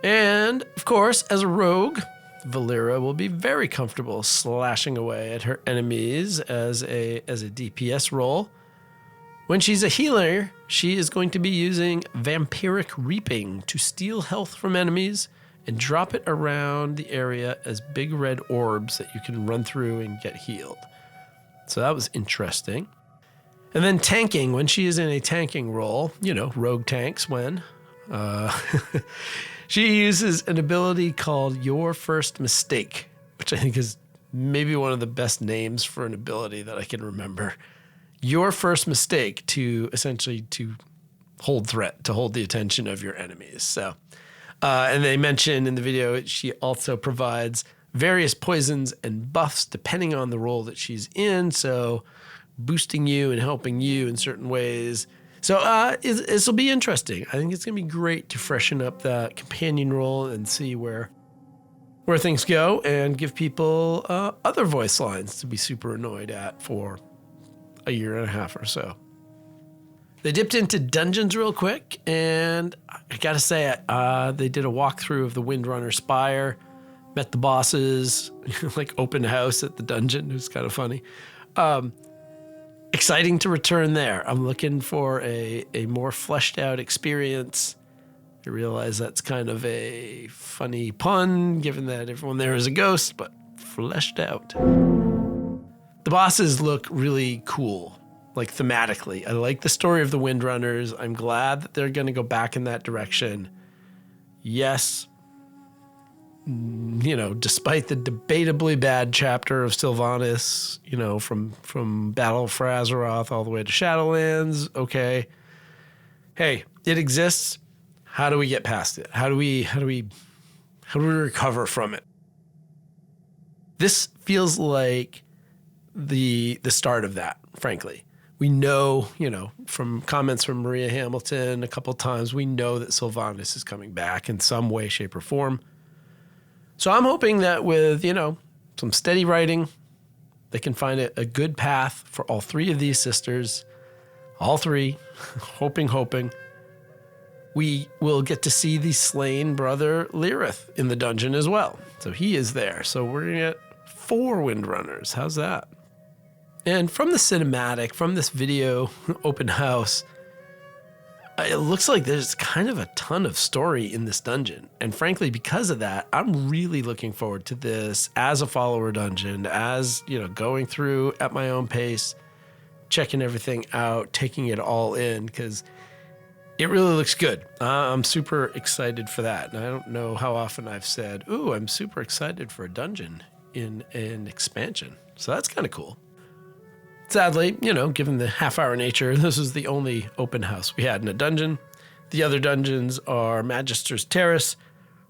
And of course, as a rogue, Valyra will be very comfortable slashing away at her enemies as a DPS role. When she's a healer, she is going to be using Vampiric Reaping to steal health from enemies and drop it around the area as big red orbs that you can run through and get healed. So that was interesting. And then tanking, when she is in a tanking role, rogue tanks when, she uses an ability called Your First Mistake, which I think is maybe one of the best names for an ability that I can remember. Your first mistake to hold threat, to hold the attention of your enemies. So, and they mentioned in the video, she also provides various poisons and buffs depending on the role that she's in. So boosting you and helping you in certain ways. So this will be interesting. I think it's going to be great to freshen up that companion role and see where where things go and give people other voice lines to be super annoyed at for a year and a half or so. They dipped into dungeons real quick, and I gotta say, they did a walkthrough of the Windrunner Spire, met the bosses, like open house at the dungeon. It was kind of funny. Exciting to return there. I'm looking for a more fleshed out experience. I realize that's kind of a funny pun, given that everyone there is a ghost, but fleshed out. The bosses look really cool, like thematically. I like the story of the Windrunners. I'm glad that they're going to go back in that direction. Yes, despite the debatably bad chapter of Sylvanas, from Battle for Azeroth all the way to Shadowlands, okay. Hey, it exists. How do we get past it? How do we recover from it? This feels like the start of that, frankly. We know, from comments from Maria Hamilton a couple times, we know that Sylvanas is coming back in some way, shape, or form. So I'm hoping that with, some steady writing, they can find a good path for all three of these sisters. All three, hoping. We will get to see the slain brother Lyrith in the dungeon as well. So he is there. So we're going to get 4 Windrunners. How's that? And from the cinematic, from this video open house, it looks like there's kind of a ton of story in this dungeon. And frankly, because of that, I'm really looking forward to this as a follower dungeon, as, going through at my own pace, checking everything out, taking it all in, because it really looks good. I'm super excited for that. And I don't know how often I've said, ooh, I'm super excited for a dungeon in an expansion. So that's kind of cool. Sadly, given the half-hour nature, this is the only open house we had in a dungeon. The other dungeons are Magister's Terrace,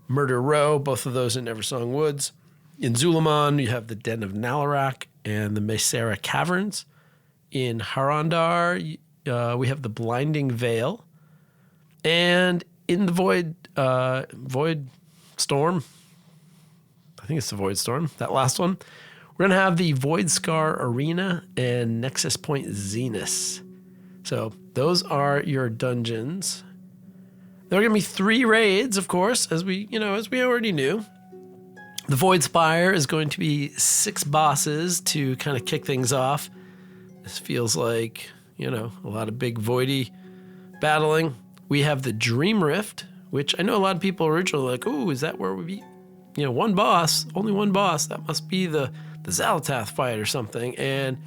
Murder Row, both of those in Eversong Woods. In Zul'Aman, you have the Den of Nalarak and the Mesera Caverns. In Harondar, we have the Blinding Veil. And in the Void Storm, I think it's the Void Storm, that last one, we're going to have the Void Scar Arena and Nexus Point Zenith. So those are your dungeons. There are going to be 3 raids, of course, as we already knew. The Void Spire is going to be 6 bosses to kind of kick things off. This feels like, a lot of big voidy battling. We have the Dream Rift, which I know a lot of people originally were like, ooh, is that where we beat, one boss, only one boss? That must be the Xal'atath fight or something. And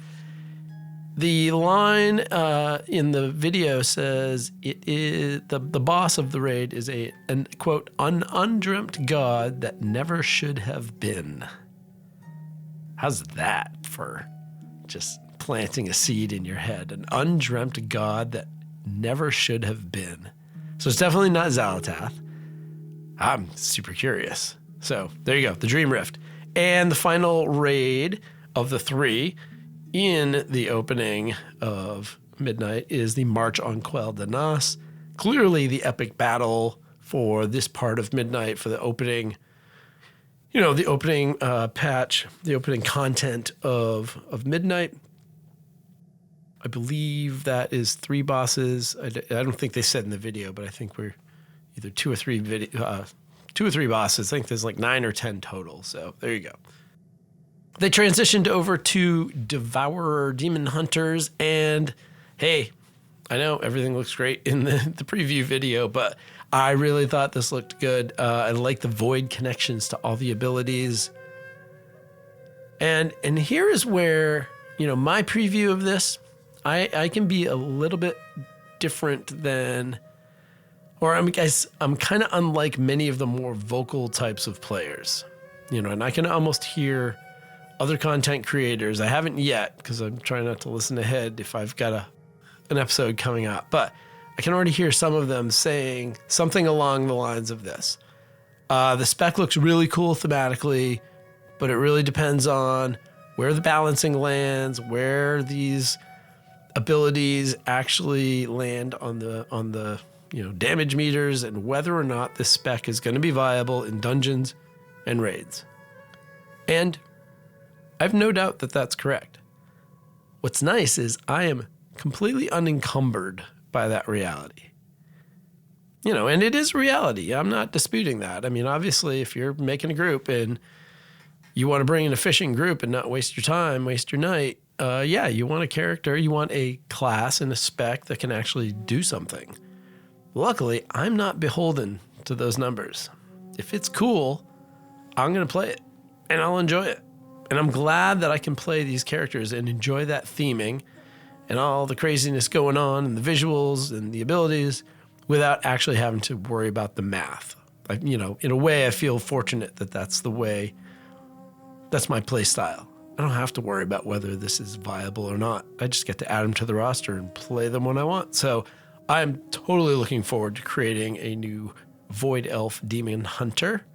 the line in the video says it is the boss of the raid is an quote, an undreamt god that never should have been. How's that for just planting a seed in your head? An undreamt god that never should have been. So it's definitely not Xal'atath. I'm super curious. So there you go, the Dream Rift. And the final raid of the 3 in the opening of Midnight is the March on Quell Danas. Clearly the epic battle for this part of Midnight, for the opening, the opening patch, the opening content of Midnight. I believe that is 3 bosses. I don't think they said in the video, but I think we're either 2 or 3 bosses. I think there's like 9 or 10 total. So there you go. They transitioned over to Devourer Demon Hunters, and hey, I know everything looks great in the preview video, but I really thought this looked good. I like the void connections to all the abilities. And here is where, my preview of this, I can be a little bit different than, or I'm kind of unlike many of the more vocal types of players, and I can almost hear other content creators. I haven't yet, because I'm trying not to listen ahead if I've got an episode coming up, but I can already hear some of them saying something along the lines of this. The spec looks really cool thematically, but it really depends on where the balancing lands, where these abilities actually land on the damage meters, and whether or not this spec is going to be viable in dungeons and raids. And I've no doubt that that's correct. What's nice is I am completely unencumbered by that reality. And it is reality. I'm not disputing that. I mean, obviously, if you're making a group and you want to bring in a fishing group and not waste your time, waste your night, you want a character, you want a class and a spec that can actually do something. Luckily, I'm not beholden to those numbers. If it's cool, I'm going to play it, and I'll enjoy it. And I'm glad that I can play these characters and enjoy that theming and all the craziness going on and the visuals and the abilities without actually having to worry about the math. In a way, I feel fortunate that that's my play style. I don't have to worry about whether this is viable or not. I just get to add them to the roster and play them when I want. So I'm totally looking forward to creating a new Void Elf Demon Hunter,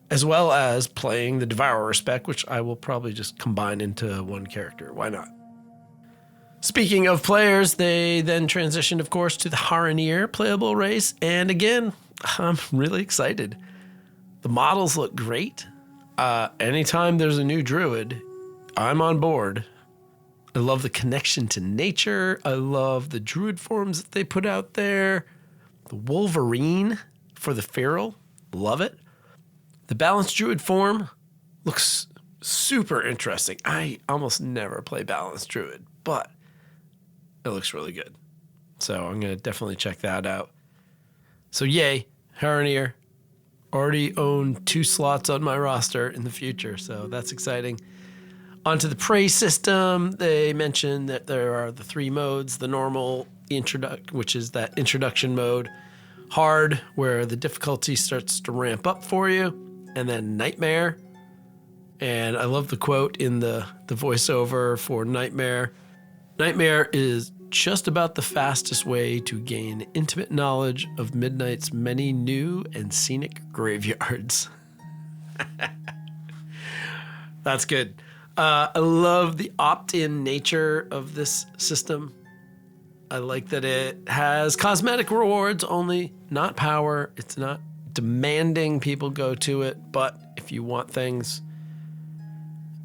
as well as playing the Devourer spec, which I will probably just combine into one character. Why not? Speaking of players, they then transitioned, of course, to the Haranir playable race. And again, I'm really excited. The models look great. Anytime there's a new druid, I'm on board. I love the connection to nature. I love the druid forms that they put out there. The Wolverine for the feral, love it. The balanced druid form looks super interesting. I almost never play balanced druid, but it looks really good. So I'm going to definitely check that out. So yay, Haranir. Already own 2 slots on my roster in the future, so that's exciting. Onto the prey system, they mentioned that there are the 3 modes, the normal, which is that introduction mode, hard, where the difficulty starts to ramp up for you, and then nightmare. And I love the quote in the voiceover for Nightmare. Nightmare is just about the fastest way to gain intimate knowledge of Midnight's many new and scenic graveyards. That's good. I love the opt-in nature of this system. I like that it has cosmetic rewards only, not power. It's not demanding people go to it, but if you want things.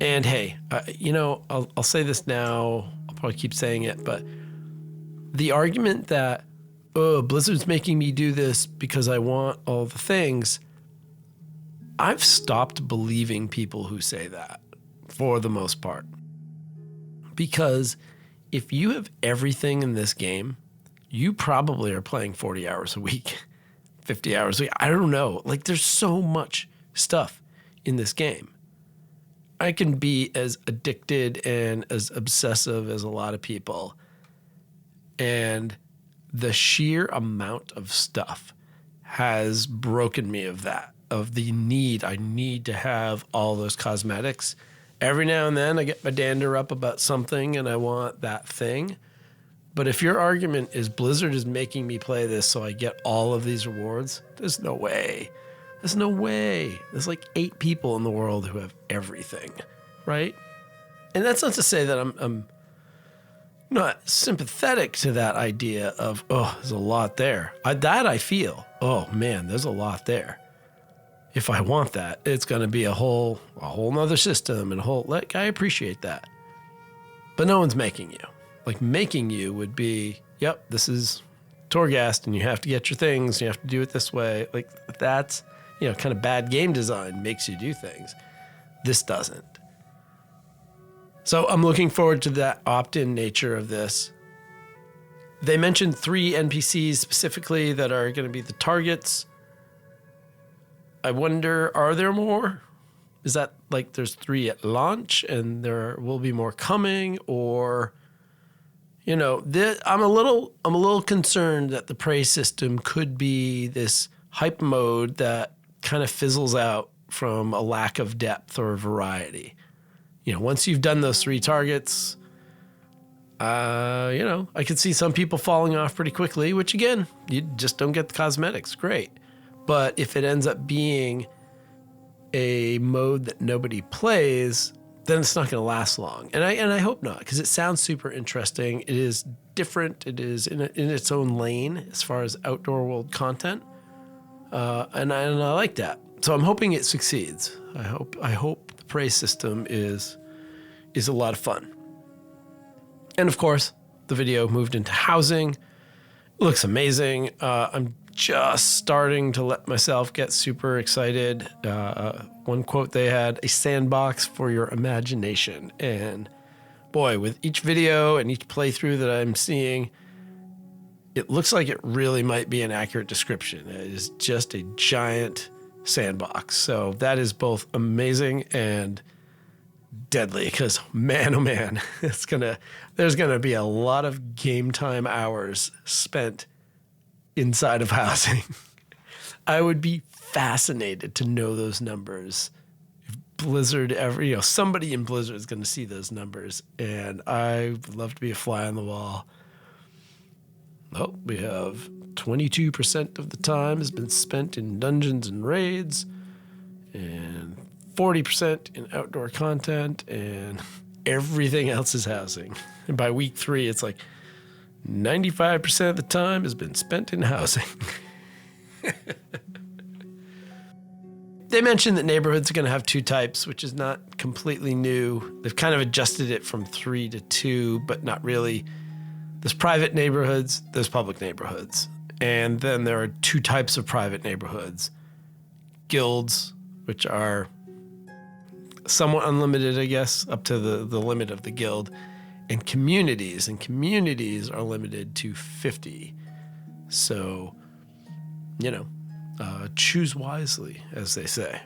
And hey, I'll say this now. I'll probably keep saying it, but the argument that, Blizzard's making me do this because I want all the things, I've stopped believing people who say that for the most part. Because if you have everything in this game, you probably are playing 40 hours a week, 50 hours a week. I don't know. Like, there's so much stuff in this game. I can be as addicted and as obsessive as a lot of people. And the sheer amount of stuff has broken me of that, of the need. I need to have all those cosmetics. Every now and then I get my dander up about something and I want that thing. But if your argument is Blizzard is making me play this so I get all of these rewards, there's no way. There's no way. There's like 8 people in the world who have everything, right? And that's not to say that I'm not sympathetic to that idea of, there's a lot there. I feel, man, there's a lot there. If I want that, it's going to be a whole nother system and I appreciate that. But no one's making you. Like, making you would be, yep, this is Torghast and you have to get your things, you have to do it this way. Like, that's, kind of bad game design makes you do things. This doesn't. So I'm looking forward to that opt-in nature of this. They mentioned 3 NPCs specifically that are going to be the targets. I wonder, are there more? Is that like there's 3 at launch and there will be more coming? Or, I'm a little concerned that the prey system could be this hype mode that kind of fizzles out from a lack of depth or variety. Once you've done those 3 targets, I could see some people falling off pretty quickly, which again, you just don't get the cosmetics. Great. But if it ends up being a mode that nobody plays, then it's not going to last long. And I hope not, because it sounds super interesting. It is different. It is in its own lane as far as outdoor world content. And I like that. So I'm hoping it succeeds. I hope the praise system is a lot of fun. And of course, the video moved into housing. It looks amazing. I'm just starting to let myself get super excited. One quote they had, a sandbox for your imagination. And boy, with each video and each playthrough that I'm seeing, it looks like it really might be an accurate description. It is just a giant sandbox. So that is both amazing and deadly because, man, oh man, there's gonna be a lot of game time hours spent inside of housing. I would be fascinated to know those numbers. If Blizzard ever, somebody in Blizzard is going to see those numbers, and I would love to be a fly on the wall. Oh, we have 22% of the time has been spent in dungeons and raids, and 40% in outdoor content, and everything else is housing. And by week 3, it's like 95% of the time has been spent in housing. They mentioned that neighborhoods are going to have 2 types, which is not completely new. They've kind of adjusted it from 3 to 2, but not really. There's private neighborhoods, there's public neighborhoods. And then there are 2 types of private neighborhoods. Guilds, which are somewhat unlimited, I guess, up to the limit of the guild. And communities are limited to 50. So, choose wisely, as they say.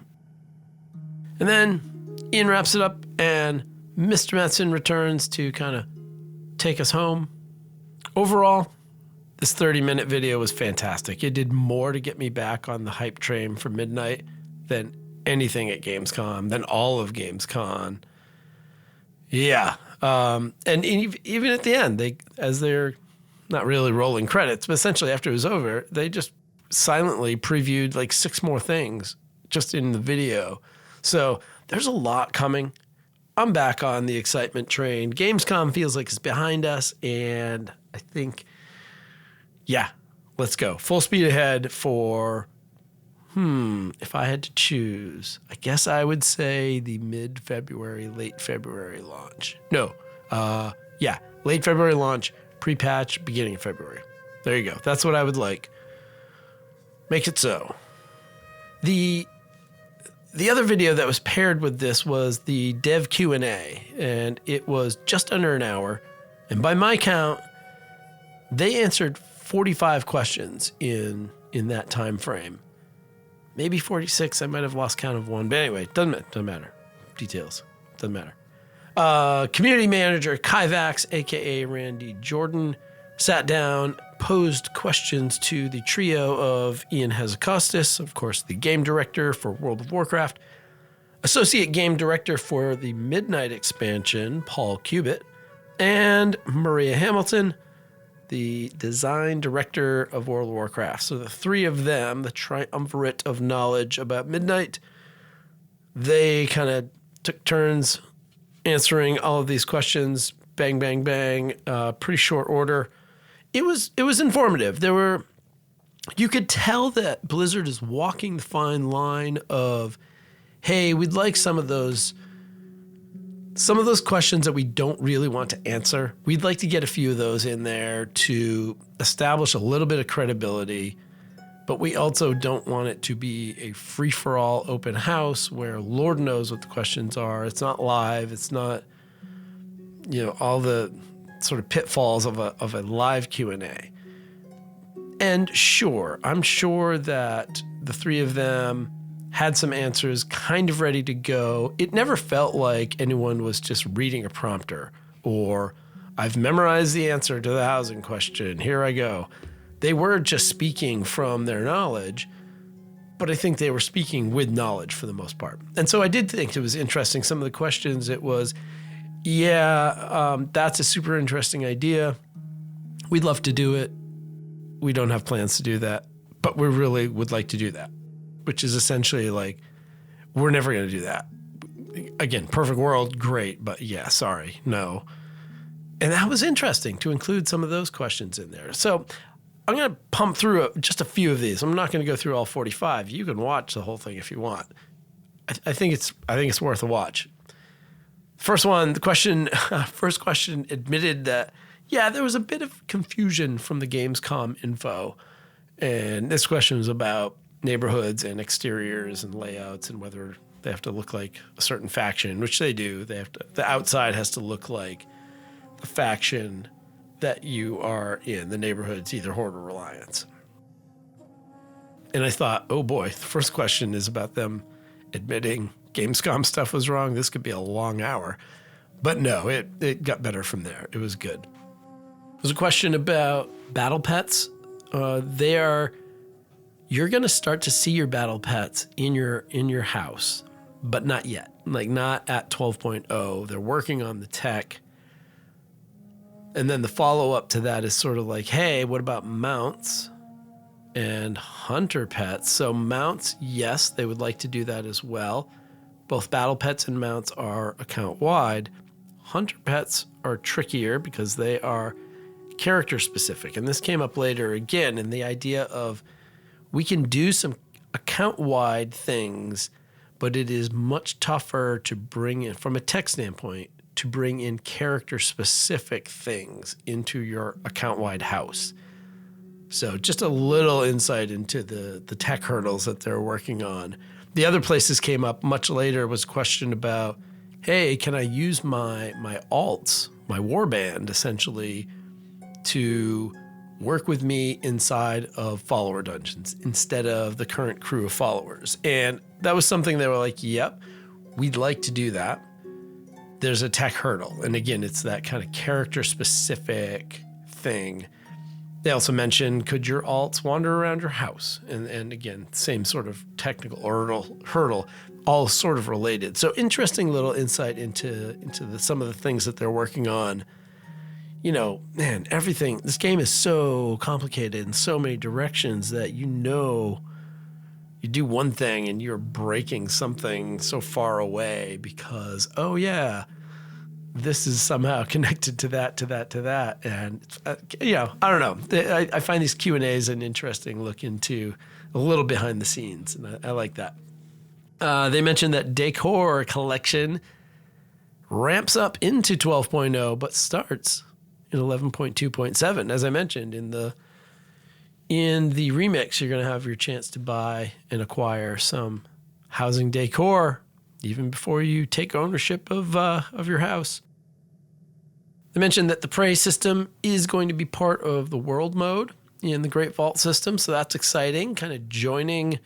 And then Ian wraps it up, and Mr. Metzen returns to kind of take us home. Overall, this 30-minute video was fantastic. It did more to get me back on the hype train for Midnight than anything at Gamescom, than all of Gamescom. Yeah. And even at the end, they're not really rolling credits, but essentially after it was over, they just silently previewed like 6 more things just in the video. So there's a lot coming. I'm back on the excitement train. Gamescom feels like it's behind us, and I think, let's go. Full speed ahead for, if I had to choose, I guess I would say the mid-February, late February launch. Late February launch, pre-patch, beginning of February. There you go. That's what I would like. Make it so. The other video that was paired with this was the dev Q&A, and it was just under an hour. And by my count, they answered 45 questions in that time frame. Maybe 46. I might have lost count of one. But anyway, doesn't matter. Details. Doesn't matter. Community manager Kai Vax, a.k.a. Randy Jordan, sat down, posed questions to the trio of Ian Hazakostas, of course, the game director for World of Warcraft, associate game director for the Midnight expansion, Paul Cubitt, and Maria Hamilton, the design director of World of Warcraft. So the 3 of them, the triumvirate of knowledge about Midnight, they kind of took turns answering all of these questions, bang, bang, bang, pretty short order. It was informative. You could tell that Blizzard is walking the fine line of, hey, we'd like some of those questions that we don't really want to answer. We'd like to get a few of those in there to establish a little bit of credibility, but we also don't want it to be a free-for-all open house where Lord knows what the questions are. It's not live. It's not, all the sort of pitfalls of a live Q&A. And sure, I'm sure that the 3 of them had some answers kind of ready to go. It never felt like anyone was just reading a prompter or I've memorized the answer to the housing question. Here I go. They were just speaking from their knowledge, but I think they were speaking with knowledge for the most part. And so I did think it was interesting. Some of the questions, it was, that's a super interesting idea. We'd love to do it. We don't have plans to do that, but we really would like to do that, which is essentially like, we're never going to do that. Again, perfect world, great, but sorry, no. And that was interesting to include some of those questions in there. So I'm going to pump through just a few of these. I'm not going to go through all 45. You can watch the whole thing if you want. I think it's worth a watch. First question admitted that, there was a bit of confusion from the Gamescom info. And this question was about neighborhoods and exteriors and layouts and whether they have to look like a certain faction, which they do. The outside has to look like the faction that you are in. The neighborhood's either Horde or Alliance. And I thought, oh boy, the first question is about them admitting Gamescom stuff was wrong. This could be a long hour. But no, it got better from there. It was good. There's a question about battle pets. You're going to start to see your battle pets in your house, but not yet. Like not at 12.0. They're working on the tech. And then the follow-up to that is sort of like, hey, what about mounts and hunter pets? So mounts, yes, they would like to do that as well. Both battle pets and mounts are account-wide. Hunter pets are trickier because they are character specific. And this came up later again in the idea of we can do some account-wide things, but it is much tougher to bring in, from a tech standpoint, to bring in character-specific things into your account-wide house. So just a little insight into the tech hurdles that they're working on. The other places came up much later was a question about, hey, can I use my alts, my warband, essentially, to work with me inside of follower dungeons instead of the current crew of followers? And that was something they were like, yep, we'd like to do that. There's a tech hurdle. And again, it's that kind of character-specific thing. They also mentioned, could your alts wander around your house? And again, same sort of technical hurdle, all sort of related. So interesting little insight into some of the things that they're working on. You know, man, everything, this game is so complicated in so many directions that you do one thing and you're breaking something so far away because, oh yeah, this is somehow connected to that. And, I don't know. I find these Q&As an interesting look into a little behind the scenes, and I like that. They mentioned that Decor Collection ramps up into 12.0, but starts in 11.2.7. As I mentioned, in the remix, you're going to have your chance to buy and acquire some housing decor even before you take ownership of your house. They mentioned that the prey system is going to be part of the world mode in the Great Vault system, so that's exciting. Kind of joining,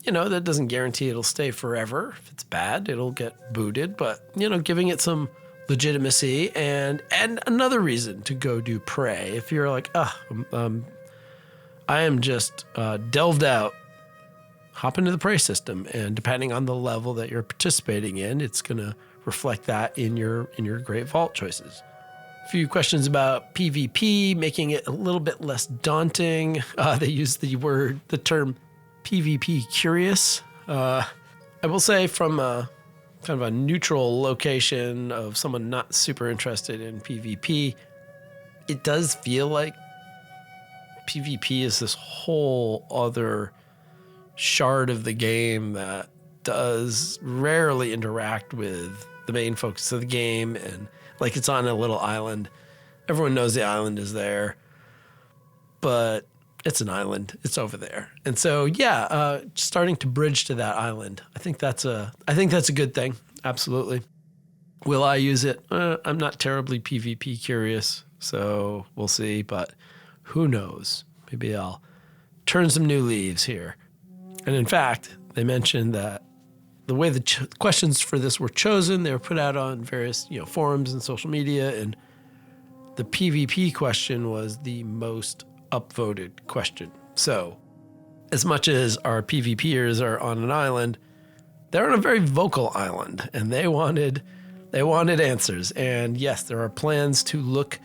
that doesn't guarantee it'll stay forever. If it's bad, it'll get booted, but, giving it some legitimacy and another reason to go do prey. If you're like, I am just delved out, hop into the prey system, and depending on the level that you're participating in, it's going to reflect that in your Great Vault choices. A few questions about PvP, making it a little bit less daunting. They use the term PvP curious. I will say from a kind of a neutral location of someone not super interested in PvP, it does feel like PvP is this whole other shard of the game that does rarely interact with the main focus of the game, and like it's on a little island. Everyone knows the island is there, but it's an island. It's over there. And so, starting to bridge to that island, I think that's a good thing. Absolutely. Will I use it? I'm not terribly PvP curious, so we'll see, but who knows? Maybe I'll turn some new leaves here. And in fact, they mentioned that the way the questions for this were chosen, they were put out on various forums and social media, and the PvP question was the most upvoted question. So as much as our PvPers are on an island, they're on a very vocal island, and they wanted answers. And yes, there are plans to look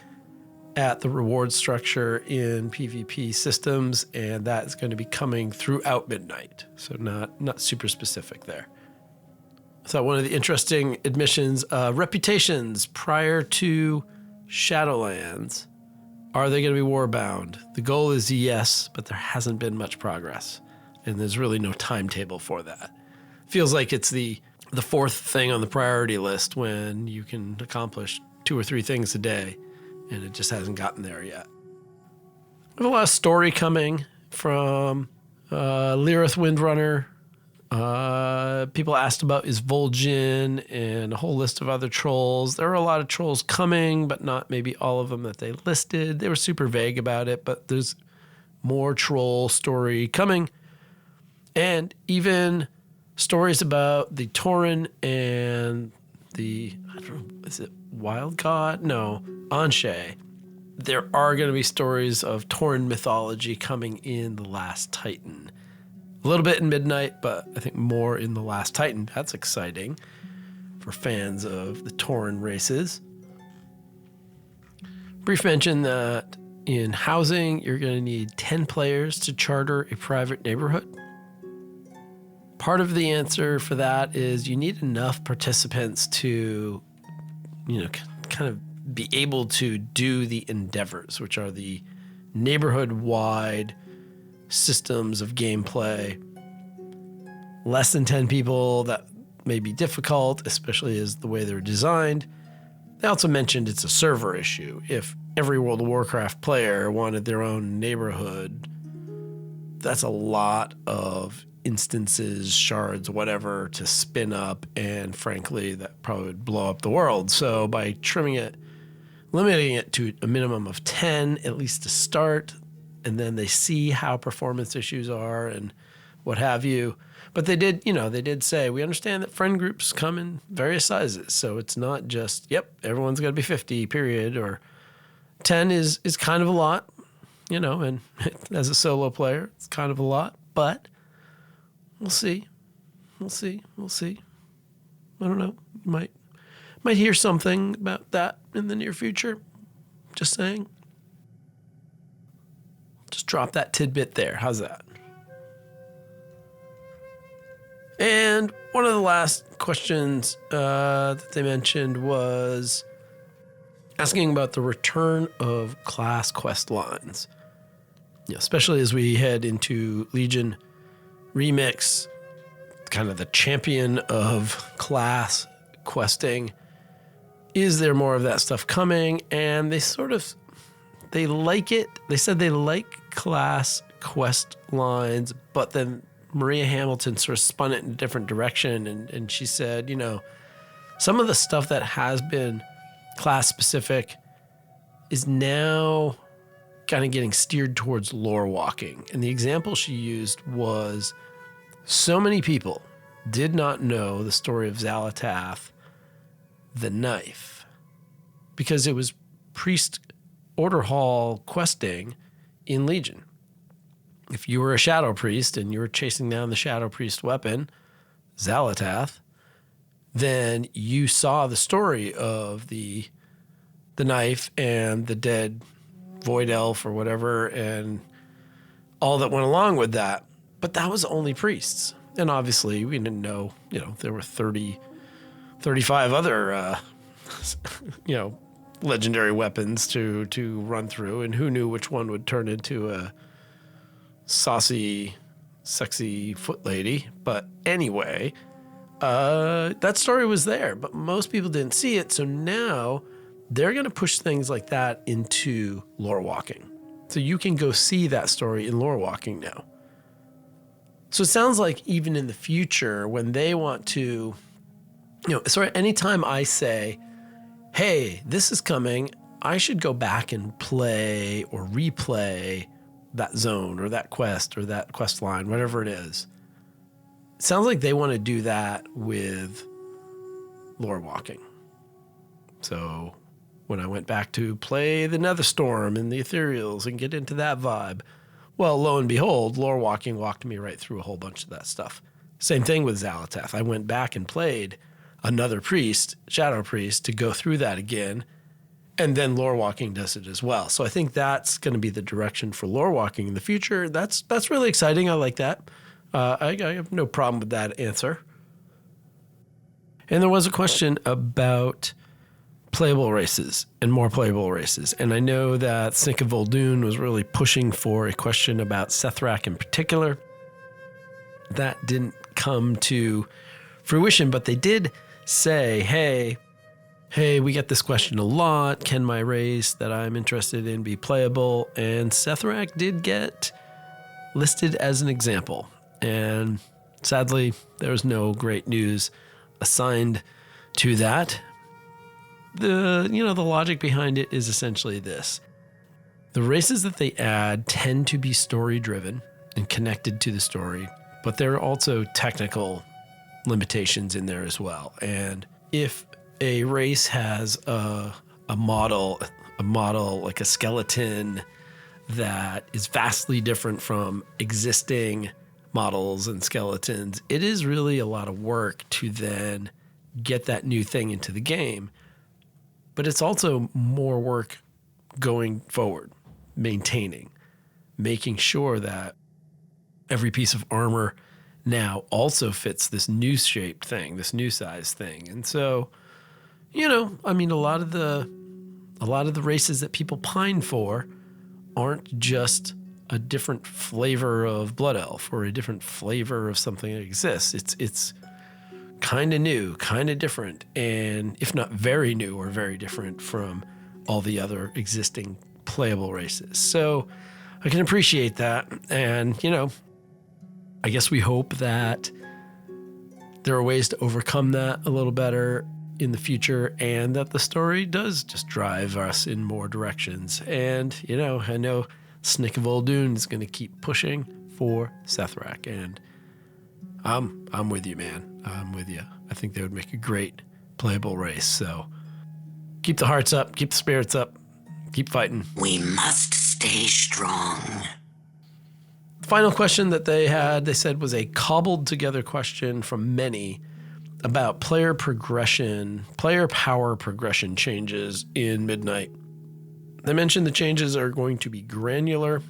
at the reward structure in PvP systems, and that is going to be coming throughout Midnight. So not super specific there. So one of the interesting admissions, reputations prior to Shadowlands Are they going to be warbound? The goal is yes, but there hasn't been much progress. And there's really no timetable for that. Feels like it's the fourth thing on the priority list when you can accomplish 2 or 3 things a day, and it just hasn't gotten there yet. We have a lot of story coming from Lyrith Windrunner. People asked about Isvol'jin and a whole list of other trolls. There are a lot of trolls coming, but not maybe all of them that they listed. They were super vague about it, but there's more troll story coming. And even stories about the Tauren and the, I don't know, is it Wild God? No, Anshe. There are going to be stories of Tauren mythology coming in The Last Titan. A little bit in Midnight, but I think more in The Last Titan. That's exciting for fans of the Tauren races. Brief mention that in housing, you're going to need 10 players to charter a private neighborhood. Part of the answer for that is you need enough participants to, kind of be able to do the endeavors, which are the neighborhood-wide systems of gameplay. Less than 10 people, that may be difficult, especially as the way they're designed. They also mentioned it's a server issue. If every World of Warcraft player wanted their own neighborhood, that's a lot of instances, shards, whatever, to spin up, and frankly, that probably would blow up the world. So by limiting it to a minimum of 10, at least to start, and then they see how performance issues are and what have you. But they did say, we understand that friend groups come in various sizes. So it's not just, everyone's got to be 50, period, or 10 is kind of a lot, and as a solo player, it's kind of a lot, but we'll see. I don't know. You might hear something about that in the near future. Just saying. Just drop that tidbit there. How's that? And one of the last questions that they mentioned was asking about the return of class quest lines. Especially as we head into Legion Remix, kind of the champion of class questing. Is there more of that stuff coming? And they like it. They said they like class quest lines, but then Maria Hamilton sort of spun it in a different direction. And she said, some of the stuff that has been class specific is now kind of getting steered towards lore walking. And the example she used was so many people did not know the story of Xal'atath, the knife, because it was priest order hall questing in Legion. If you were a shadow priest and you were chasing down the shadow priest weapon, Xal'atath, then you saw the story of the knife and the dead void elf or whatever and all that went along with that. But that was only priests. And obviously we didn't know, there were 35 other, legendary weapons to run through, and who knew which one would turn into a saucy, sexy foot lady. But anyway, that story was there, but most people didn't see it. So now they're going to push things like that into lore walking. So you can go see that story in lore walking now. So it sounds like even in the future, when they want to, anytime I say, hey, this is coming, I should go back and play or replay that zone or that quest or that quest line, whatever it is. It sounds like they want to do that with lore walking. So when I went back to play the Netherstorm and the Ethereals and get into that vibe, well, lo and behold, lore walking walked me right through a whole bunch of that stuff. Same thing with Xal'atath. I went back and played another priest, shadow priest, to go through that again, and then lore walking does it as well. So I think that's going to be the direction for lore walking in the future. That's really exciting. I like that. I have no problem with that answer. And there was a question about playable races and more playable races. And I know that Snick of Voldoon was really pushing for a question about Sethrak in particular. That didn't come to fruition, but they did say, hey, we get this question a lot. Can my race that I'm interested in be playable? And Sethrak did get listed as an example. And sadly, there was no great news assigned to that. The logic behind it is essentially this. The races that they add tend to be story driven and connected to the story, but there are also technical limitations in there as well. And if a race has a model like a skeleton that is vastly different from existing models and skeletons, it is really a lot of work to then get that new thing into the game. But it's also more work going forward, maintaining, making sure that every piece of armor now also fits this new shaped thing, this new size thing. And so, a lot of the races that people pine for aren't just a different flavor of Blood Elf or a different flavor of something that exists. It's kind of new, kind of different, and if not very new or very different from all the other existing playable races. So I can appreciate that. And, I guess we hope that there are ways to overcome that a little better in the future, and that the story does just drive us in more directions. And, I know Snick of Voldoon is going to keep pushing for Sethrak, and I'm with you, man. I'm with you. I think they would make a great playable race. So keep the hearts up, keep the spirits up, keep fighting. We must stay strong. The final question that they had, they said, was a cobbled together question from many about player power progression changes in Midnight. They mentioned the changes are going to be granular,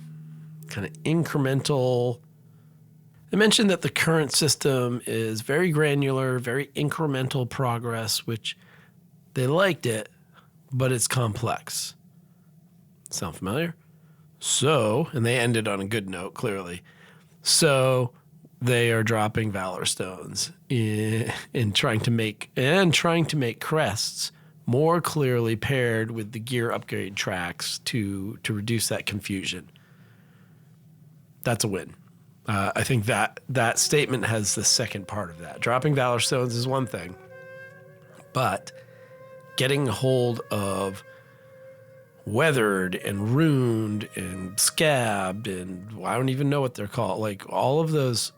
kind of incremental. They mentioned that the current system is very granular, very incremental progress, which they liked it, but it's complex. Sound familiar? So, and they ended on a good note, clearly. So they are dropping Valor Stones in trying to make crests more clearly paired with the gear upgrade tracks to reduce that confusion. That's a win. I think that statement has the second part of that. Dropping Valor Stones is one thing, but getting a hold of Weathered and Runed and Scabbed and I don't even know what they're called, like all of those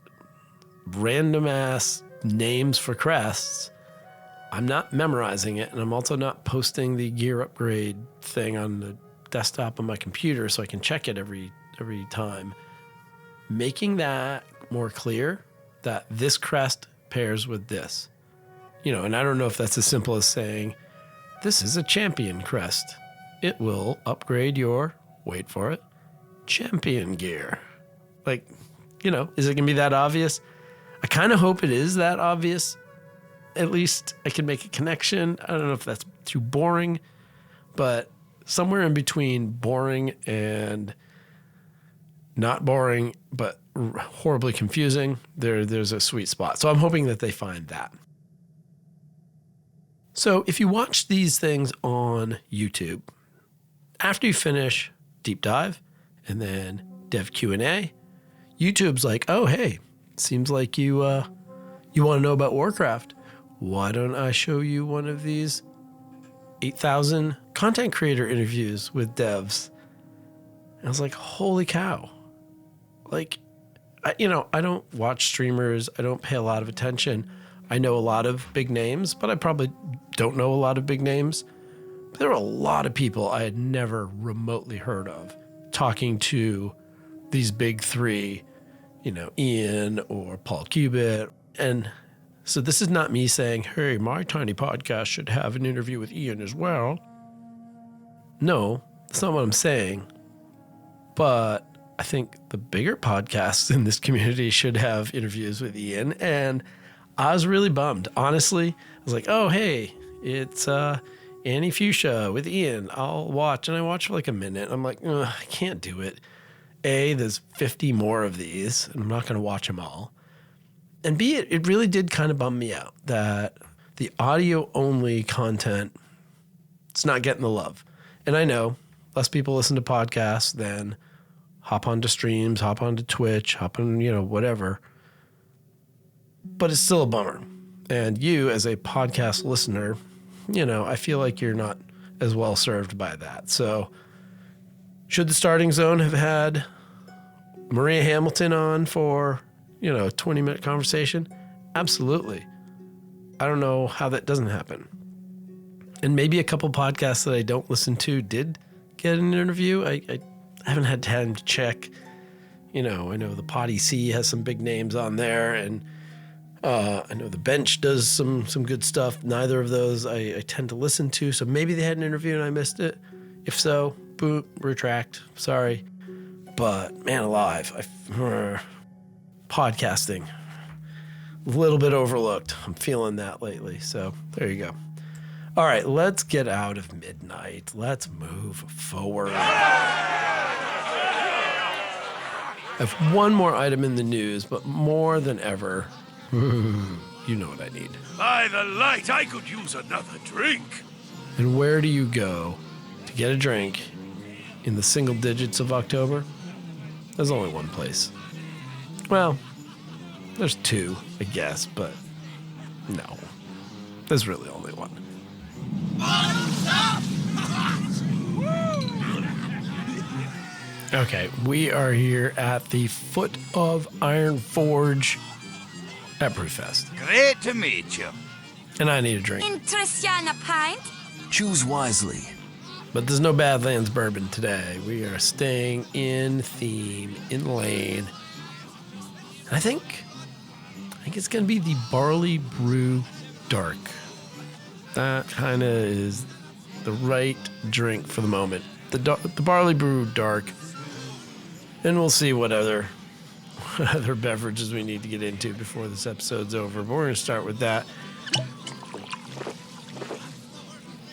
random ass names for crests, I'm not memorizing it, and I'm also not posting the gear upgrade thing on the desktop on my computer so I can check it every time. Making that more clear that this crest pairs with this. And I don't know if that's as simple as saying, this is a champion crest. It will upgrade your, wait for it, champion gear. Like, is it going to be that obvious? I kind of hope it is that obvious. At least I can make a connection. I don't know if that's too boring, but somewhere in between boring and not boring, but horribly confusing, there's a sweet spot. So I'm hoping that they find that. So if you watch these things on YouTube, after you finish Deep Dive and then Dev Q&A, YouTube's like, oh, hey, seems like you want to know about Warcraft. Why don't I show you one of these 8,000 content creator interviews with devs? And I was like, holy cow. Like, I don't watch streamers. I don't pay a lot of attention. I know a lot of big names, but I probably don't know a lot of big names. But there were a lot of people I had never remotely heard of talking to these big three, Ian or Paul Cubitt. And so this is not me saying, hey, my tiny podcast should have an interview with Ian as well. No, that's not what I'm saying. But I think the bigger podcasts in this community should have interviews with Ian. And I was really bummed. Honestly, I was like, oh, hey, it's Annie Fuchsia with Ian, I'll watch. And I watch for like a minute. I'm like, I can't do it. A, there's 50 more of these, and I'm not going to watch them all. And B, it really did kind of bum me out that the audio-only content, it's not getting the love. And I know less people listen to podcasts than hop onto streams, hop onto Twitch, hop on, whatever. But it's still a bummer. And you, as a podcast listener, I feel like you're not as well served by that. So should the Starting Zone have had Maria Hamilton on for, a 20-minute conversation? Absolutely. I don't know how that doesn't happen. And maybe a couple podcasts that I don't listen to did get an interview. I haven't had time to check. I know the Potty C has some big names on there, and I know the Bench does some good stuff. Neither of those I tend to listen to, so maybe they had an interview and I missed it. If so, boot, retract, sorry. But man alive, podcasting, a little bit overlooked. I'm feeling that lately, so there you go. All right, let's get out of midnight. Let's move forward. I have one more item in the news, but more than ever, you know what I need. By the light, I could use another drink. And where do you go to get a drink in the single digits of October? There's only one place. Well, there's two, I guess, but no. There's really only one. Okay, we are here at the foot of Iron Forge at Brewfest. Great to meet you. And I need a drink. Interestiana pint? Choose wisely. But there's no Badlands bourbon today. We are staying in theme, in lane. I think it's going to be the Barley Brew Dark. That kind of is the right drink for the moment. The Barley Brew Dark. And we'll see what other beverages we need to get into before this episode's over. But we're going to start with that.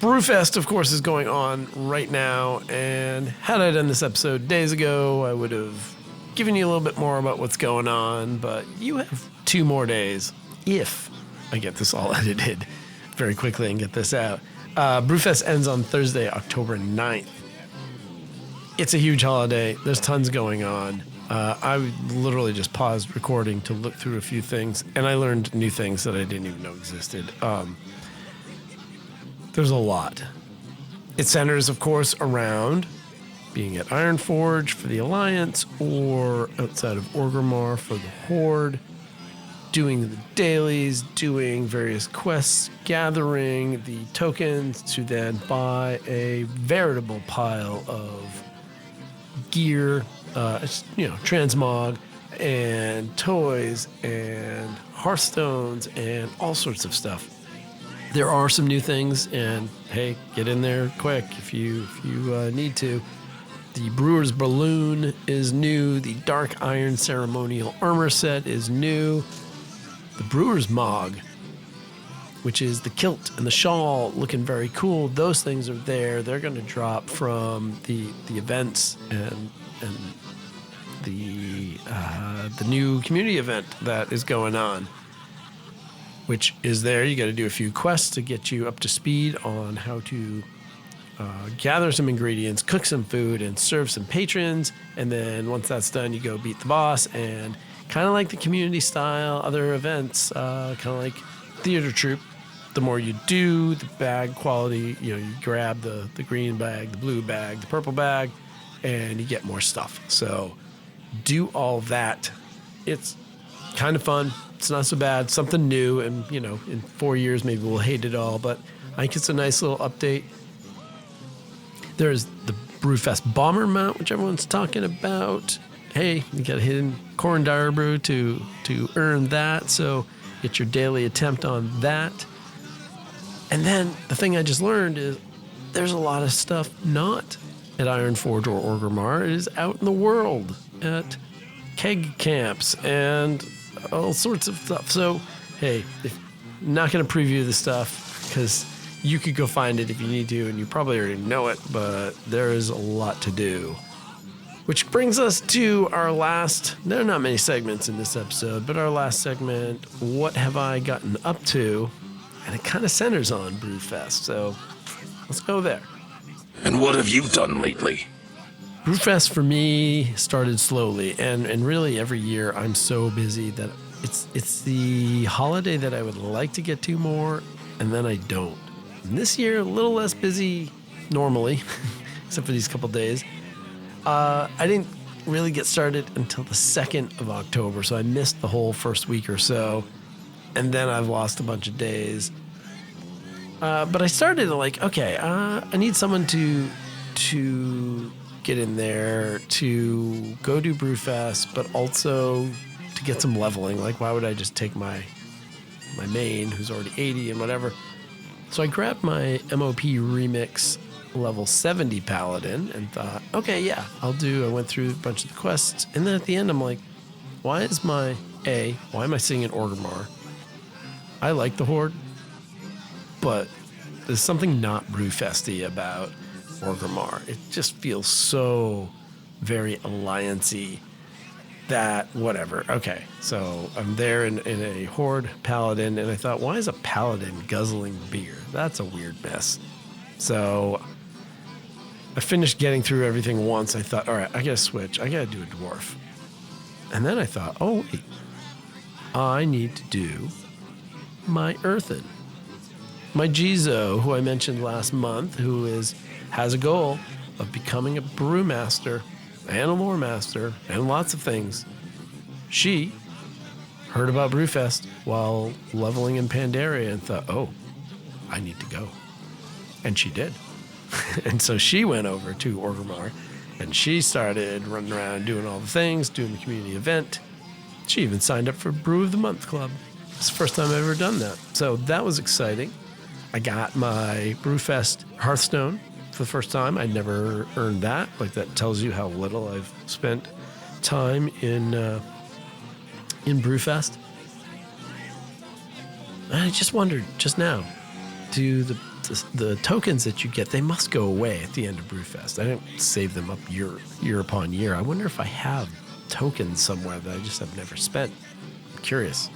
Brewfest, of course, is going on right now. And had I done this episode days ago, I would have given you a little bit more about what's going on. But you have 2 more days if I get this all edited very quickly and get this out. Brewfest ends on Thursday, October 9th. It's a huge holiday. There's tons going on. I literally just paused recording to look through a few things, and I learned new things that I didn't even know existed. There's a lot. It centers, of course, around being at Ironforge for the Alliance or outside of Orgrimmar for the Horde, doing the dailies, doing various quests, gathering the tokens to then buy a veritable pile of gear, transmog and toys and hearthstones and all sorts of stuff. There are some new things, and hey, get in there quick if you need to. The Brewer's Balloon is new. The Dark Iron Ceremonial Armor set is new. The Brewer's Mog, which is the kilt and the shawl, looking very cool. Those things are there. They're going to drop from the events and the new community event that is going on, which is there. You got to do a few quests to get you up to speed on how to gather some ingredients, cook some food, and serve some patrons. And then once that's done, you go beat the boss. And kind of like the community style other events, kind of like theater troupe. The more you do, the bag quality, you grab the green bag, the blue bag, the purple bag, and you get more stuff. So do all that. It's kind of fun. It's not so bad. Something new, and in 4 years maybe we'll hate it all, but I think it's a nice little update. There's the Brewfest Bomber Mount, which everyone's talking about. Hey, you got a hidden Corn Dire Brew to earn that, so get your daily attempt on that. And then the thing I just learned is there's a lot of stuff not at Ironforge or Orgrimmar. It is out in the world at keg camps and all sorts of stuff. So, hey, I'm not going to preview the stuff because You could go find it if you need to, and you probably already know it, but there is a lot to do. Which brings us to our last, there are not many segments in this episode, but our last segment, What Have I Gotten Up To? And it kind of centers on Brewfest, so let's go there. And what have you done lately? Brewfest for me started slowly, and really every year I'm so busy that it's the holiday that I would like to get to more, and then I don't. And this year, a little less busy normally, except for these couple days. I didn't really get started until the 2nd of October, so I missed the whole first week or so, and then I've lost a bunch of days. But I started like, okay, I need someone to get in there, to go do Brewfest, but also to get some leveling. Like, why would I just take my main, who's already 80 and whatever? So I grabbed my MOP Remix level 70 Paladin and thought, okay, yeah, I went through a bunch of the quests, and then at the end I'm like, why am I singing Orgrimmar? I like the Horde, but there's something not Brewfesty about Orgrimmar. It just feels so very alliance-y that whatever. Okay, so I'm there in a Horde Paladin, and I thought, why is a Paladin guzzling beer? That's a weird mess. So I finished getting through everything once. I thought, all right, I gotta switch. I gotta do a Dwarf. And then I thought, oh wait, I need to do my Earthen. My Jizo, who I mentioned last month, has a goal of becoming a brewmaster and a lore master and lots of things. She heard about Brewfest while leveling in Pandaria and thought, oh, I need to go. And she did. And so she went over to Orgrimmar and she started running around doing all the things, doing the community event. She even signed up for Brew of the Month Club. It's the first time I've ever done that. So that was exciting. I got my Brewfest Hearthstone for the first time. I'd never earned that. Like, that tells you how little I've spent time in Brewfest. And I just wondered just now, do the tokens that you get, they must go away at the end of Brewfest. I don't save them up year upon year. I wonder if I have tokens somewhere that I just have never spent. I'm curious.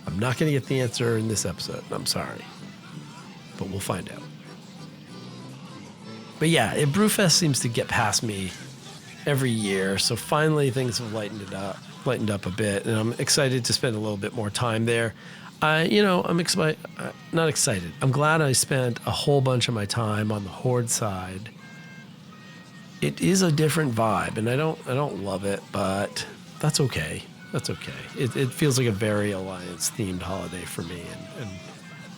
I'm not going to get the answer in this episode. I'm sorry. But we'll find out. But yeah, Brewfest seems to get past me every year. So finally things have lightened up a bit. And I'm excited to spend a little bit more time there. I'm excited. Not excited. I'm glad I spent a whole bunch of my time on the Horde side. It is a different vibe, and I don't love it, but that's okay. That's okay. It feels like a very Alliance-themed holiday for me, and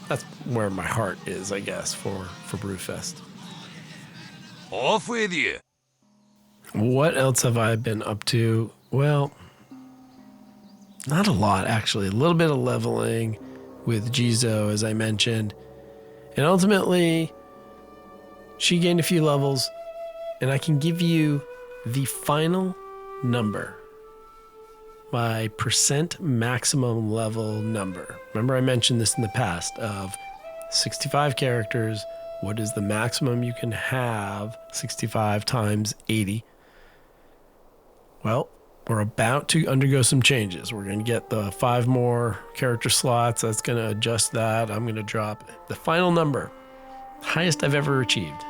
that's where my heart is, I guess, for Brewfest. Off with you. What else have I been up to? Well, not a lot, actually. A little bit of leveling with Jizo, as I mentioned. And ultimately, she gained a few levels, and I can give you the final number. My percent maximum level number. Remember I mentioned this in the past of 65 characters. What is the maximum you can have? 65 times 80. Well, we're about to undergo some changes. We're going to get the 5 more character slots. That's going to adjust that. I'm going to drop the final number. Highest I've ever achieved.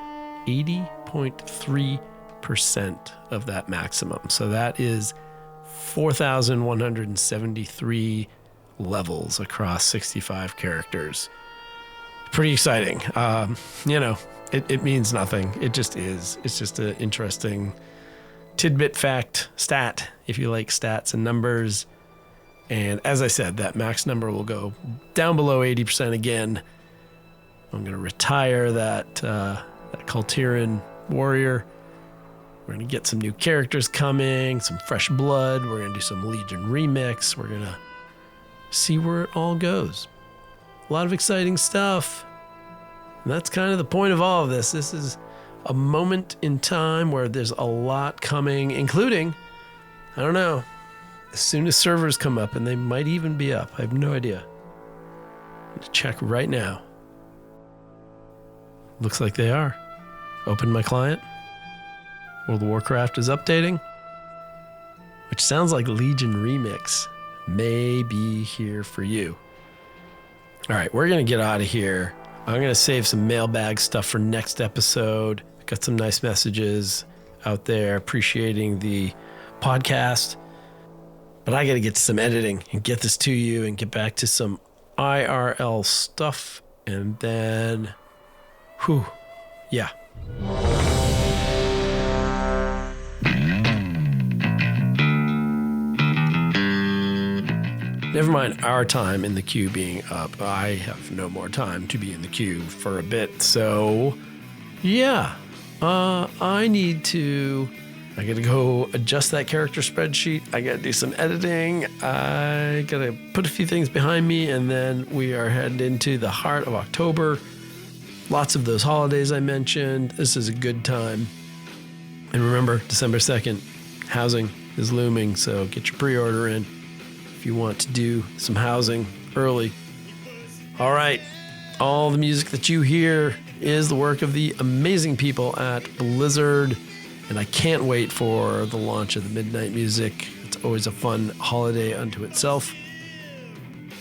80.3% of that maximum. So that is 4,173 levels across 65 characters. Pretty exciting. It means nothing. It just is. It's just an interesting tidbit stat, if you like stats and numbers. And as I said, that max number will go down below 80% again. I'm going to retire that Kultiran warrior. We're going to get some new characters coming, some fresh blood. We're going to do some Legion remix. We're going to see where it all goes. A lot of exciting stuff. And that's kind of the point of all of this. This is a moment in time where there's a lot coming, including, I don't know, as soon as servers come up, and they might even be up. I have no idea. I'm going to check right now. Looks like they are. Open my client. World of Warcraft is updating, which sounds like Legion Remix may be here for you. All right, we're going to get out of here. I'm going to save some mailbag stuff for next episode. Got some nice messages out there appreciating the podcast. But I got to get to some editing and get this to you and get back to some IRL stuff. And then, yeah. Never mind our time in the queue being up. I have no more time to be in the queue for a bit. So, yeah, I got to go adjust that character spreadsheet. I got to do some editing. I got to put a few things behind me. And then we are headed into the heart of October. Lots of those holidays I mentioned. This is a good time. And remember, December 2nd, housing is looming. So get your pre-order in if you want to do some housing early. All right. All the music that you hear is the work of the amazing people at Blizzard. And I can't wait for the launch of the Midnight Music. It's always a fun holiday unto itself.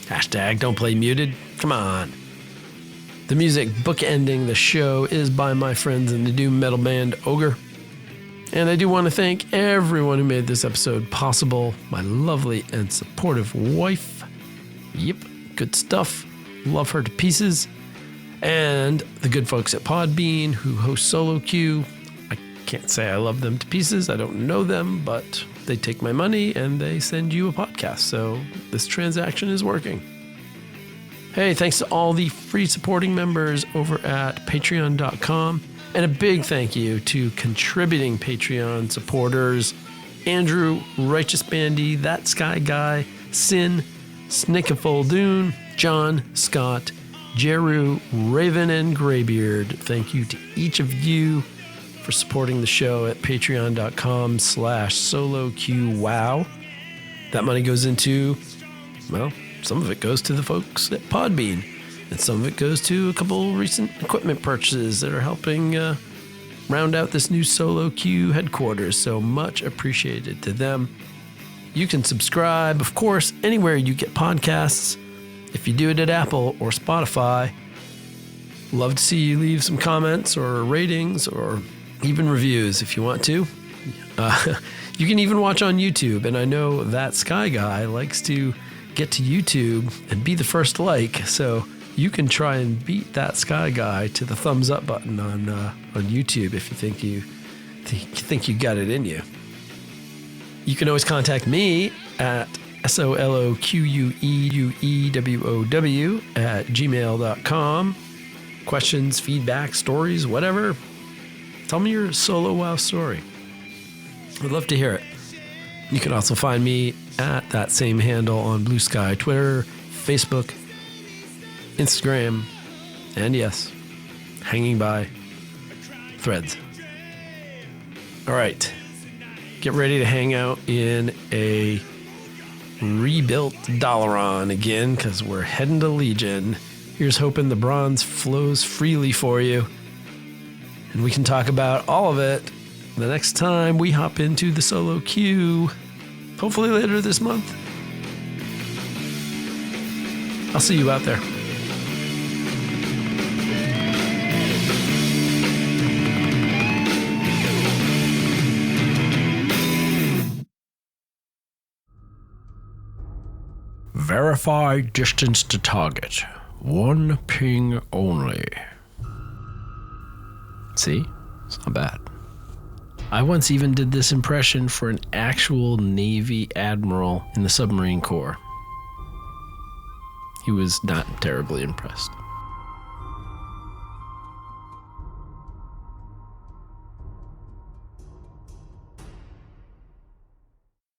Hashtag don't play muted. Come on. The music bookending the show is by my friends in the doom metal band Ogre. And I do want to thank everyone who made this episode possible. My lovely and supportive wife. Yep, good stuff. Love her to pieces. And the good folks at Podbean who host Solo Q. I can't say I love them to pieces. I don't know them, but they take my money and they send you a podcast. So this transaction is working. Hey, thanks to all the free supporting members over at patreon.com. And a big thank you to contributing Patreon supporters, Andrew, Righteous Bandy, That Sky Guy, Sin, Snickafoldoon, John, Scott, Jeru, Raven, and Graybeard. Thank you to each of you for supporting the show at patreon.com/soloqwow. That money goes into, well, some of it goes to the folks at Podbean. And some of it goes to a couple recent equipment purchases that are helping round out this new Solo Q headquarters. So much appreciated to them. You can subscribe, of course, anywhere you get podcasts. If you do it at Apple or Spotify, love to see you leave some comments or ratings or even reviews if you want to. You can even watch on YouTube. And I know That Sky Guy likes to get to YouTube and be the first like. So you can try and beat That Sky Guy to the thumbs up button on YouTube if you think you got it in you. You can always contact me at soloqueuewow@gmail.com. Questions, feedback, stories, whatever. Tell me your solo WoW story. I'd love to hear it. You can also find me at that same handle on Blue Sky, Twitter, Facebook, Instagram, and yes, hanging by Threads. All right, get ready to hang out in a rebuilt Dalaran again because we're heading to Legion. Here's hoping the bronze flows freely for you. And we can talk about all of it the next time we hop into the solo queue, hopefully later this month. I'll see you out there. Verify distance to target. 1 ping only. See? It's not bad. I once even did this impression for an actual Navy admiral in the submarine corps. He was not terribly impressed.